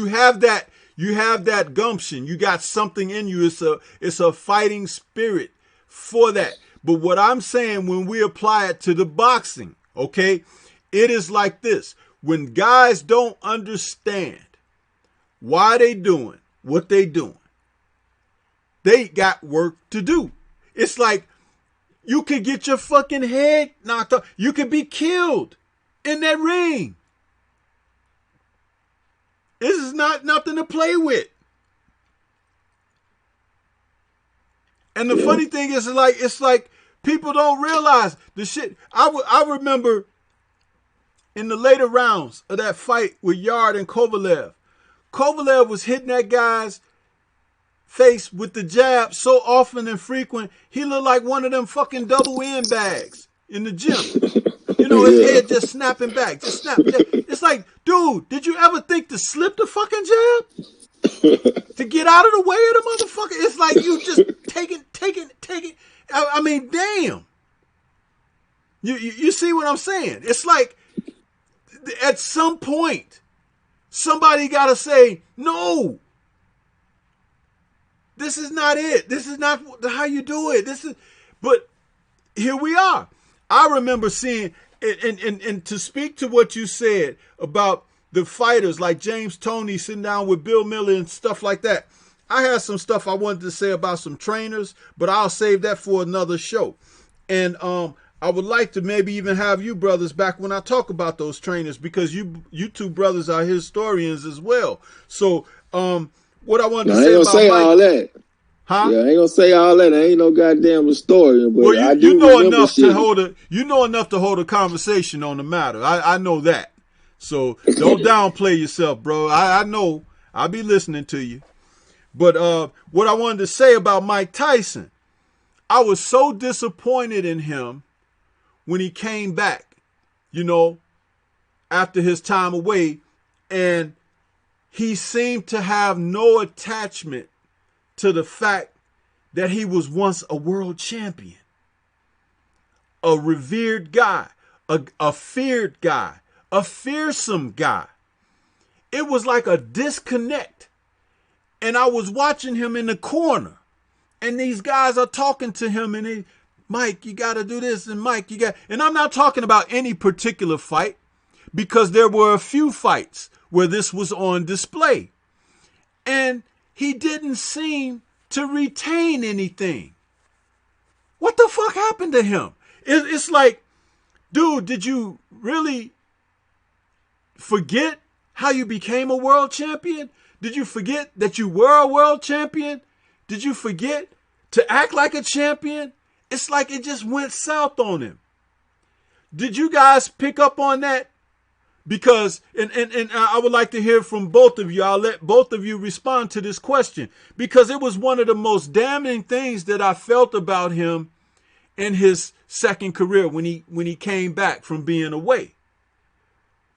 have that gumption. You got something in you. It's a fighting spirit for that. But what I'm saying, when we apply it to the boxing, okay, it is like this. When guys don't understand why they doing what they doing, they got work to do. It's like you could get your fucking head knocked off. You could be killed in that ring. This is not nothing to play with. And the funny thing is, it's like people don't realize the shit. I remember in the later rounds of that fight with Yard and Kovalev. Kovalev was hitting that guy's face with the jab so often and frequent, he looked like one of them fucking double end bags in the gym. His head just snapping back. Just snap. It's like, dude, did you ever think to slip the fucking jab? To get out of the way of the motherfucker? It's like you just taking. I mean, damn. You see what I'm saying? It's like at some point, somebody got to say, no. This is not it. This is not how you do it. But here we are. I remember seeing, and to speak to what you said about the fighters like James Toney sitting down with Bill Miller and stuff like that. I had some stuff I wanted to say about some trainers, but I'll save that for another show. And I would like to maybe even have you brothers back when I talk about those trainers, because you two brothers are historians as well. So, what I wanted to say about Mike, all that. Huh? Yeah, I ain't gonna say all that. I ain't no goddamn historian, but well, I do know remember enough shit. you know enough to hold a conversation on the matter. I know that. So don't downplay yourself, bro. I know. I'll be listening to you. But what I wanted to say about Mike Tyson, I was so disappointed in him when he came back, after his time away, and he seemed to have no attachment to the fact that he was once a world champion, a revered guy, a feared guy, a fearsome guy. It was like a disconnect. And I was watching him in the corner, and these guys are talking to him, and Mike, you got to do this, and Mike, and I'm not talking about any particular fight, because there were a few fights where this was on display. And he didn't seem to retain anything. What the fuck happened to him? It's like, dude, did you really forget how you became a world champion? Did you forget that you were a world champion? Did you forget to act like a champion? It's like it just went south on him. Did you guys pick up on that? Because, and I would like to hear from both of you. I'll let both of you respond to this question, because it was one of the most damning things that I felt about him in his second career when he came back from being away.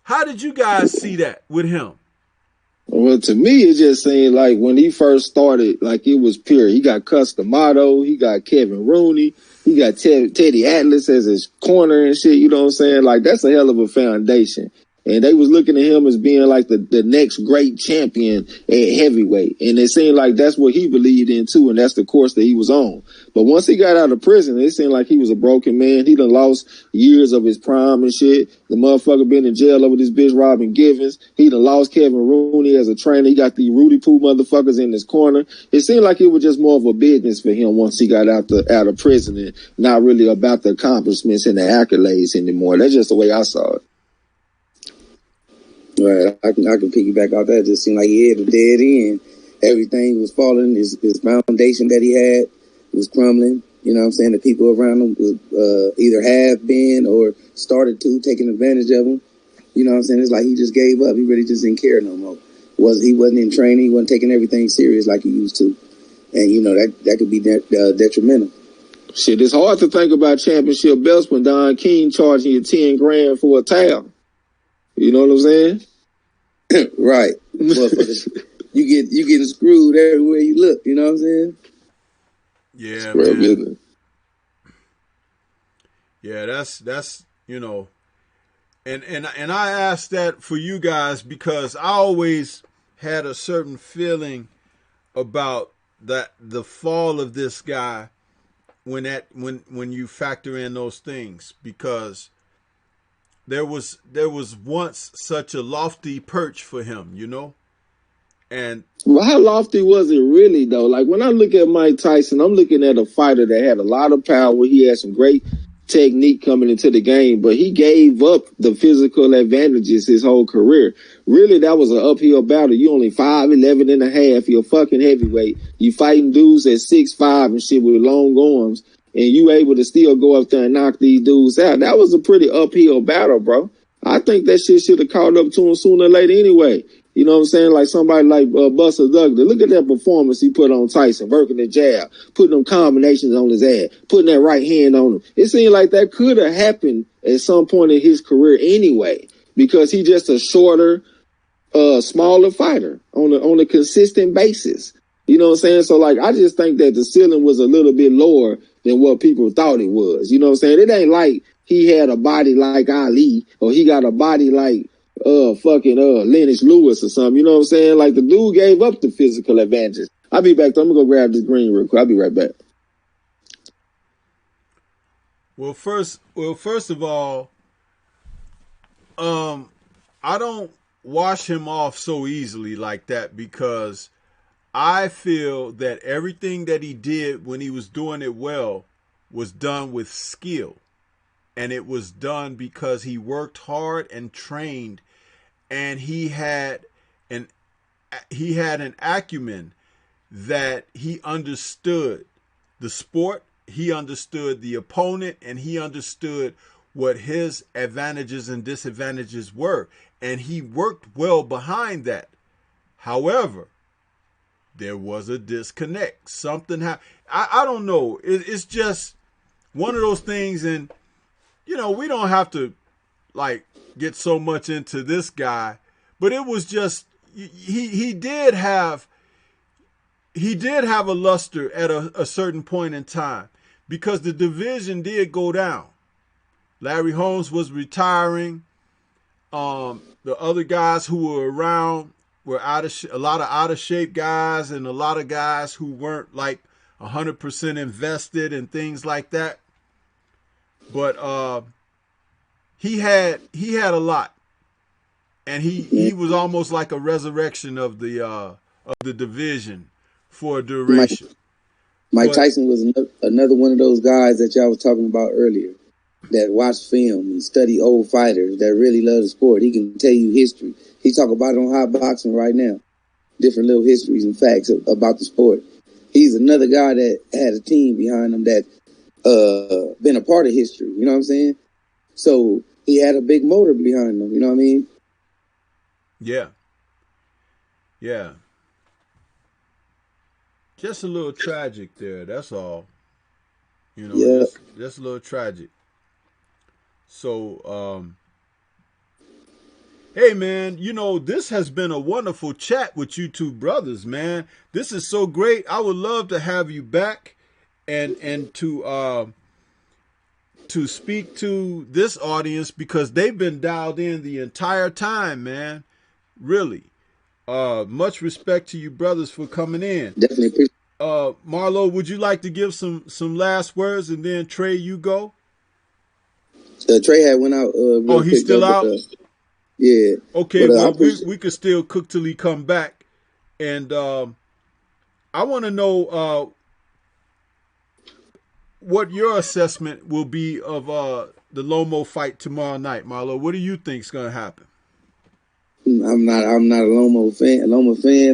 How did you guys see that with him? Well, to me, it just seemed like when he first started, like it was pure. He got Customato, he got Kevin Rooney, he got Teddy Atlas as his corner and shit. You know what I'm saying? Like, that's a hell of a foundation. And they was looking at him as being like the next great champion at heavyweight. And it seemed like that's what he believed in too, and that's the course that he was on. But once he got out of prison, it seemed like he was a broken man. He done lost years of his prime and shit. The motherfucker been in jail over this bitch Robin Givens. He done lost Kevin Rooney as a trainer. He got the Rudy Poo motherfuckers in his corner. It seemed like it was just more of a business for him once he got out of prison, and not really about the accomplishments and the accolades anymore. That's just the way I saw it. Right, I can piggyback off that. It just seemed like he had a dead end. Everything was falling. His foundation that he had was crumbling. You know what I'm saying? The people around him was either have been or started to taking advantage of him. You know what I'm saying? It's like he just gave up. He really just didn't care no more. He wasn't in training. He wasn't taking everything serious like he used to. And, you know, that could be detrimental. Shit, it's hard to think about championship belts when Don King charging you $10,000 for a towel. You know what I'm saying? Right. Motherfuckers. You getting screwed everywhere you look. You know what I'm saying? Yeah, man. Business. Yeah, that's you know, and I asked that for you guys because I always had a certain feeling about the fall of this guy when you factor in those things, because there was once such a lofty perch for him, you know? And well, how lofty was it really though? Like when I look at Mike Tyson, I'm looking at a fighter that had a lot of power. He had some great technique coming into the game, but he gave up the physical advantages his whole career. Really, that was an uphill battle. You only 5'11" and a half. You're a fucking heavyweight. You fighting dudes at 6'5" and shit with long arms, and you able to still go up there and knock these dudes out. That was a pretty uphill battle, bro. I think that shit should have caught up to him sooner or later anyway. You know what I'm saying? Like somebody like Buster Douglas. Look at that performance he put on Tyson, working the jab, putting them combinations on his ass, putting that right hand on him. It seemed like that could have happened at some point in his career anyway, because he's just a shorter, smaller fighter on a consistent basis. You know what I'm saying? So like, I just think that the ceiling was a little bit lower than what people thought it was. You know what I'm saying? It ain't like he had a body like Ali, or he got a body like Lennox Lewis or something. You know what I'm saying? Like the dude gave up the physical advantages. I'll be back. I'm gonna go grab this green real quick. I'll be right back. Well, first of all, I don't wash him off so easily like that, because I feel that everything that he did when he was doing it well was done with skill. And it was done because he worked hard and trained, and he had an acumen that he understood the sport, he understood the opponent, and he understood what his advantages and disadvantages were. And he worked well behind that. However, there was a disconnect. Something happened. I don't know. It's just one of those things, and you know, we don't have to like get so much into this guy, but it was just he did have a luster at a certain point in time, because the division did go down. Larry Holmes was retiring. The other guys who were around were a lot of out of shape guys, and a lot of guys who weren't like 100% invested and things like that. But he had a lot, and he was almost like a resurrection of the division for a duration. Mike Tyson was another one of those guys that y'all was talking about earlier, that watch film and study old fighters, that really love the sport. He can tell you history. He talk about it on Hot Boxing right now, different little histories and facts about the sport. He's another guy that had a team behind him that been a part of history. You know what I'm saying? So he had a big motor behind him. You know what I mean? Yeah. Yeah. Just a little tragic there. That's all. You know, Yeah, just a little tragic. So, hey man, you know, this has been a wonderful chat with you two brothers, man. This is so great. I would love to have you back and to speak to this audience because they've been dialed in the entire time, man. Really. Much respect to you brothers for coming in. definitely appreciate. Marlo, would you like to give some last words and then Trey, you go? Trey had went out Oh, real he's quick though, still but out? yeah, Okay, but I well appreciate. we could still cook till he come back. And I want to know what your assessment will be of the Lomo fight tomorrow night, Marlo. What do you think's gonna happen? I'm not a Loma fan,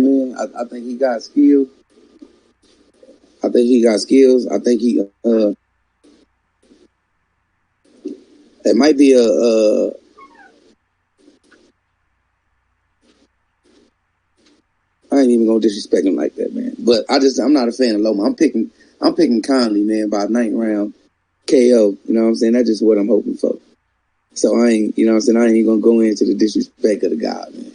man. I think he got skills. I think he got skills. I think he it might be I ain't even gonna disrespect him like that, man. But I'm not a fan of Loma. I'm picking Conley, man, by 9th round KO. You know what I'm saying? That's just what I'm hoping for. So I ain't, you know what I'm saying? I ain't gonna go into the disrespect of the guy, man.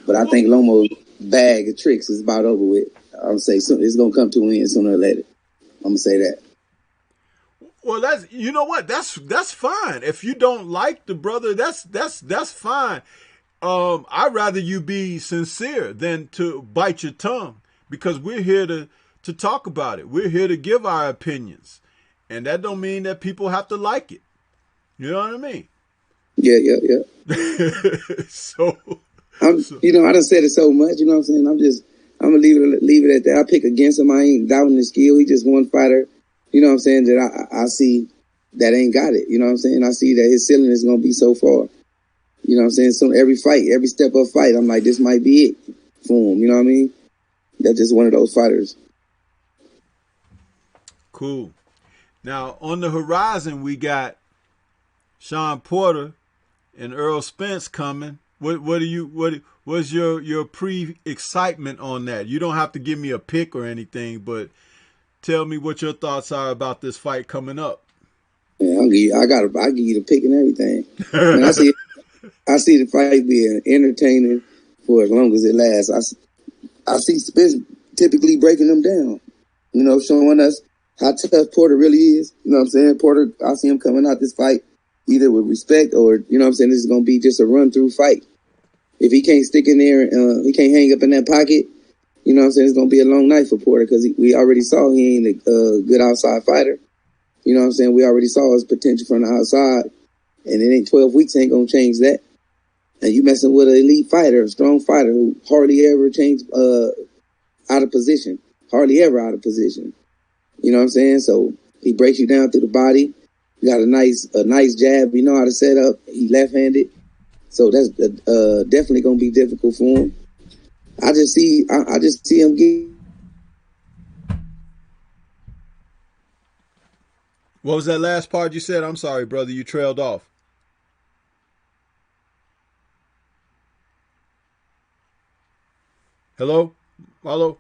But I think Lomo's bag of tricks is about over with. I'll say it's gonna come to an end sooner or later. I'm gonna say that. Well, that's you know what that's fine. If you don't like the brother, that's fine. I'd rather you be sincere than to bite your tongue because we're here to talk about it. We're here to give our opinions, and that don't mean that people have to like it. You know what I mean? Yeah. so, You know, I done said it so much. You know what I'm saying? I'm gonna leave it at that. I pick against him. I ain't doubting his skill. He just one fighter. You know what I'm saying? That I see that ain't got it. You know what I'm saying? I see that his ceiling is gonna be so far. You know what I'm saying? So every fight, every step of fight, I'm like, this might be it for him. You know what I mean? That's just one of those fighters. cool. Now on the horizon, we got Sean Porter and Earl Spence coming. What's your pre excitement on that? You don't have to give me a pick or anything, but tell me what your thoughts are about this fight coming up. Yeah, I give you the pick and everything. Man, I see the fight being entertaining for as long as it lasts. I see Spence typically breaking them down. You know, showing us how tough Porter really is. You know what I'm saying? Porter, I see him coming out this fight either with respect or, you know what I'm saying, this is going to be just a run-through fight. If he can't stick in there, he can't hang up in that pocket, you know what I'm saying, it's going to be a long night for Porter because we already saw he ain't a good outside fighter. You know what I'm saying? We already saw his potential from the outside, and it ain't 12 weeks ain't going to change that. And you messing with an elite fighter, a strong fighter who hardly ever changed out of position. Hardly ever out of position. You know what I'm saying? So he breaks you down through the body. You got a nice jab. You know how to set up. He left-handed. So that's definitely going to be difficult for him. I just see him get. What was that last part you said? I'm sorry, brother. You trailed off. Hello? Hello?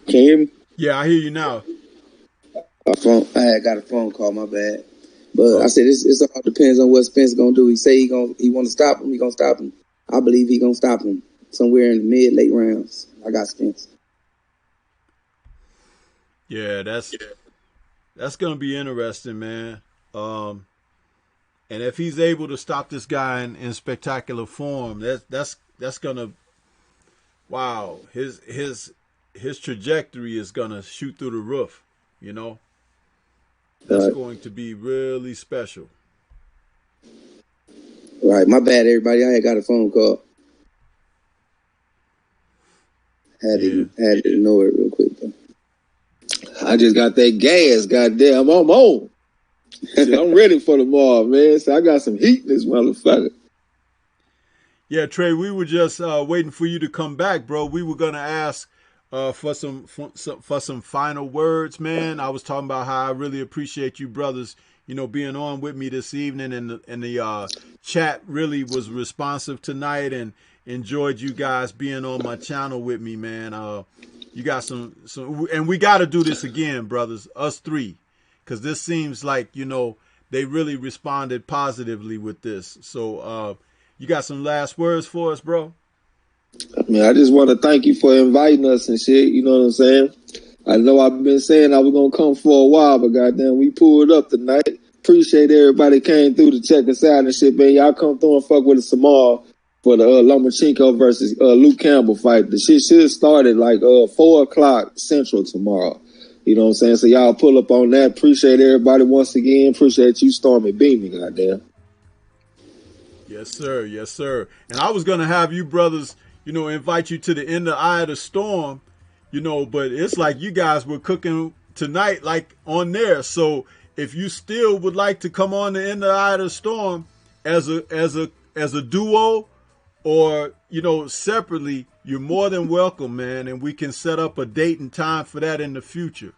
Can you hear me? Yeah, I hear you now. I had got a phone call. My bad. But I Oh, said it all depends on what Spence gonna do. He say he want to stop him. He gonna stop him. I believe he gonna stop him somewhere in the late rounds. I got Spence. yeah, that's gonna be interesting, man. And if he's able to stop this guy in spectacular form, that's gonna wow his trajectory is gonna shoot through the roof. You know, That's going to be really special. All right, my bad, everybody. I had got a phone call. Had to ignore it real quick though. I just got that gas, goddamn. I'm on. Shit, I'm ready for tomorrow, man. So I got some heat in this motherfucker. Yeah, Trey, we were just waiting for you to come back, bro. We were gonna ask for some final words, man. I was talking about how I really appreciate you brothers, being on with me this evening, and the chat really was responsive tonight, and enjoyed you guys being on my channel with me, man. You got some, and we got to do this again, brothers, us three, because this seems like they really responded positively with this. So you got some last words for us, bro? I mean, I just want to thank you for inviting us and shit. You know what I'm saying? I know I've been saying I was going to come for a while, but goddamn, we pulled up tonight. Appreciate everybody came through to check us out and shit, man. Y'all come through and fuck with us tomorrow for the Lomachenko versus Luke Campbell fight. The shit should start at like 4 o'clock Central tomorrow. You know what I'm saying? So y'all pull up on that. Appreciate everybody once again. Appreciate you, Stormybman, goddamn. Yes, sir. Yes, sir. And I was going to have you brothers, invite you to the end of Eye of the Storm, but it's like you guys were cooking tonight, like on there. So if you still would like to come on the end of Eye of the Storm as a duo or, separately, you're more than welcome, man. And we can set up a date and time for that in the future,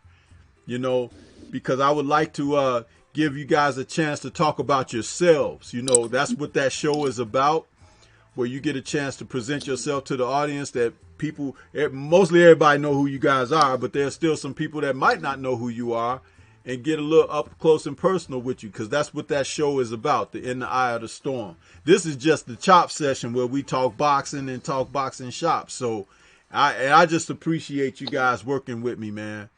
because I would like to give you guys a chance to talk about yourselves. That's what that show is about, where you get a chance to present yourself to the audience, that people, mostly everybody know who you guys are, but there's still some people that might not know who you are, and get a little up close and personal with you, because that's what that show is about, the In the Eye of the Storm. This is just the chop session where we talk boxing and talk boxing shop. So I just appreciate you guys working with me, man.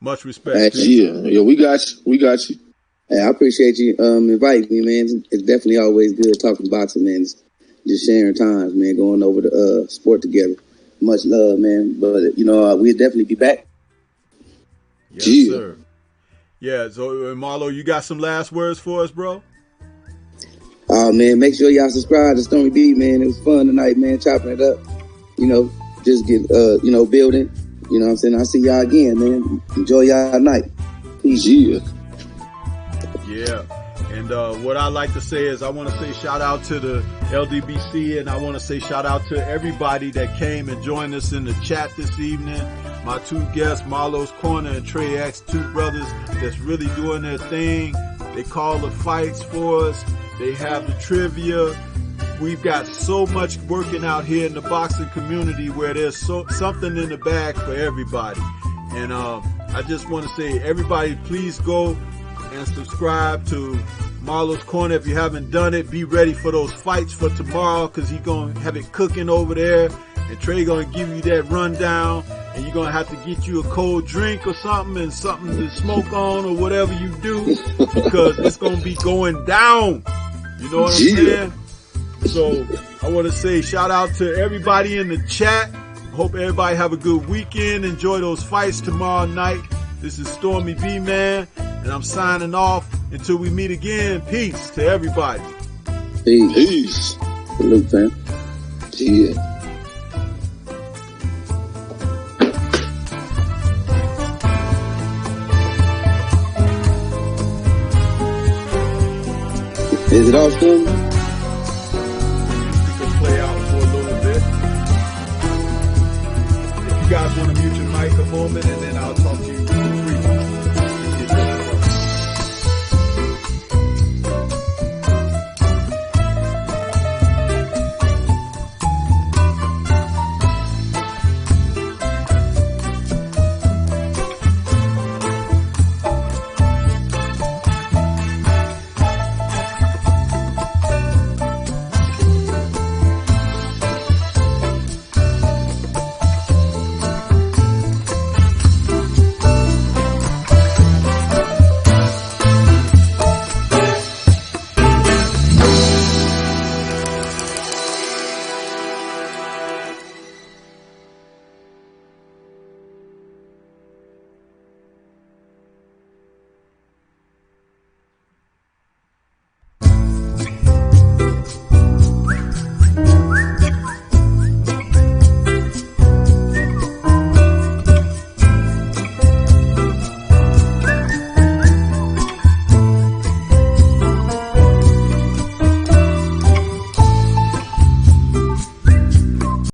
Much respect. Yeah, we got you. Hey, I appreciate you inviting me, man. It's definitely always good talking boxing, man. Just sharing times, man, going over the sport together. Much love, man. But, we'll definitely be back. Yes, sir. Yeah, so Marlo, you got some last words for us, bro? Oh, man, make sure y'all subscribe to Stormy B, man. It was fun tonight, man, chopping it up. Just get, building. You know what I'm saying? I'll see y'all again, man. Enjoy y'all night. Peace. Yeah. And what I like to say is I want to say shout out to the LDBC, and I want to say shout out to everybody that came and joined us in the chat this evening. My two guests, Marlo's Corner and Trey X, two brothers that's really doing their thing. They call the fights for us. They have the trivia. We've got so much working out here in the boxing community where there's something in the bag for everybody. And I just want to say, everybody, please go and subscribe to Marlo's Corner if you haven't done it. Be ready for those fights for tomorrow, because he's going to have it cooking over there. And Trey going to give you that rundown. And you're going to have to get you a cold drink or something, and something to smoke on or whatever you do, because it's going to be going down. You know what I'm saying? So I want to say shout out to everybody in the chat. Hope everybody have a good weekend. Enjoy those fights tomorrow night. This is Stormy B, man, and I'm signing off until we meet again. Peace to everybody. Peace. Salute, fam. Yeah. Is it all still? We can play out for a little bit. If you guys want to mute your mic a moment, and then I'll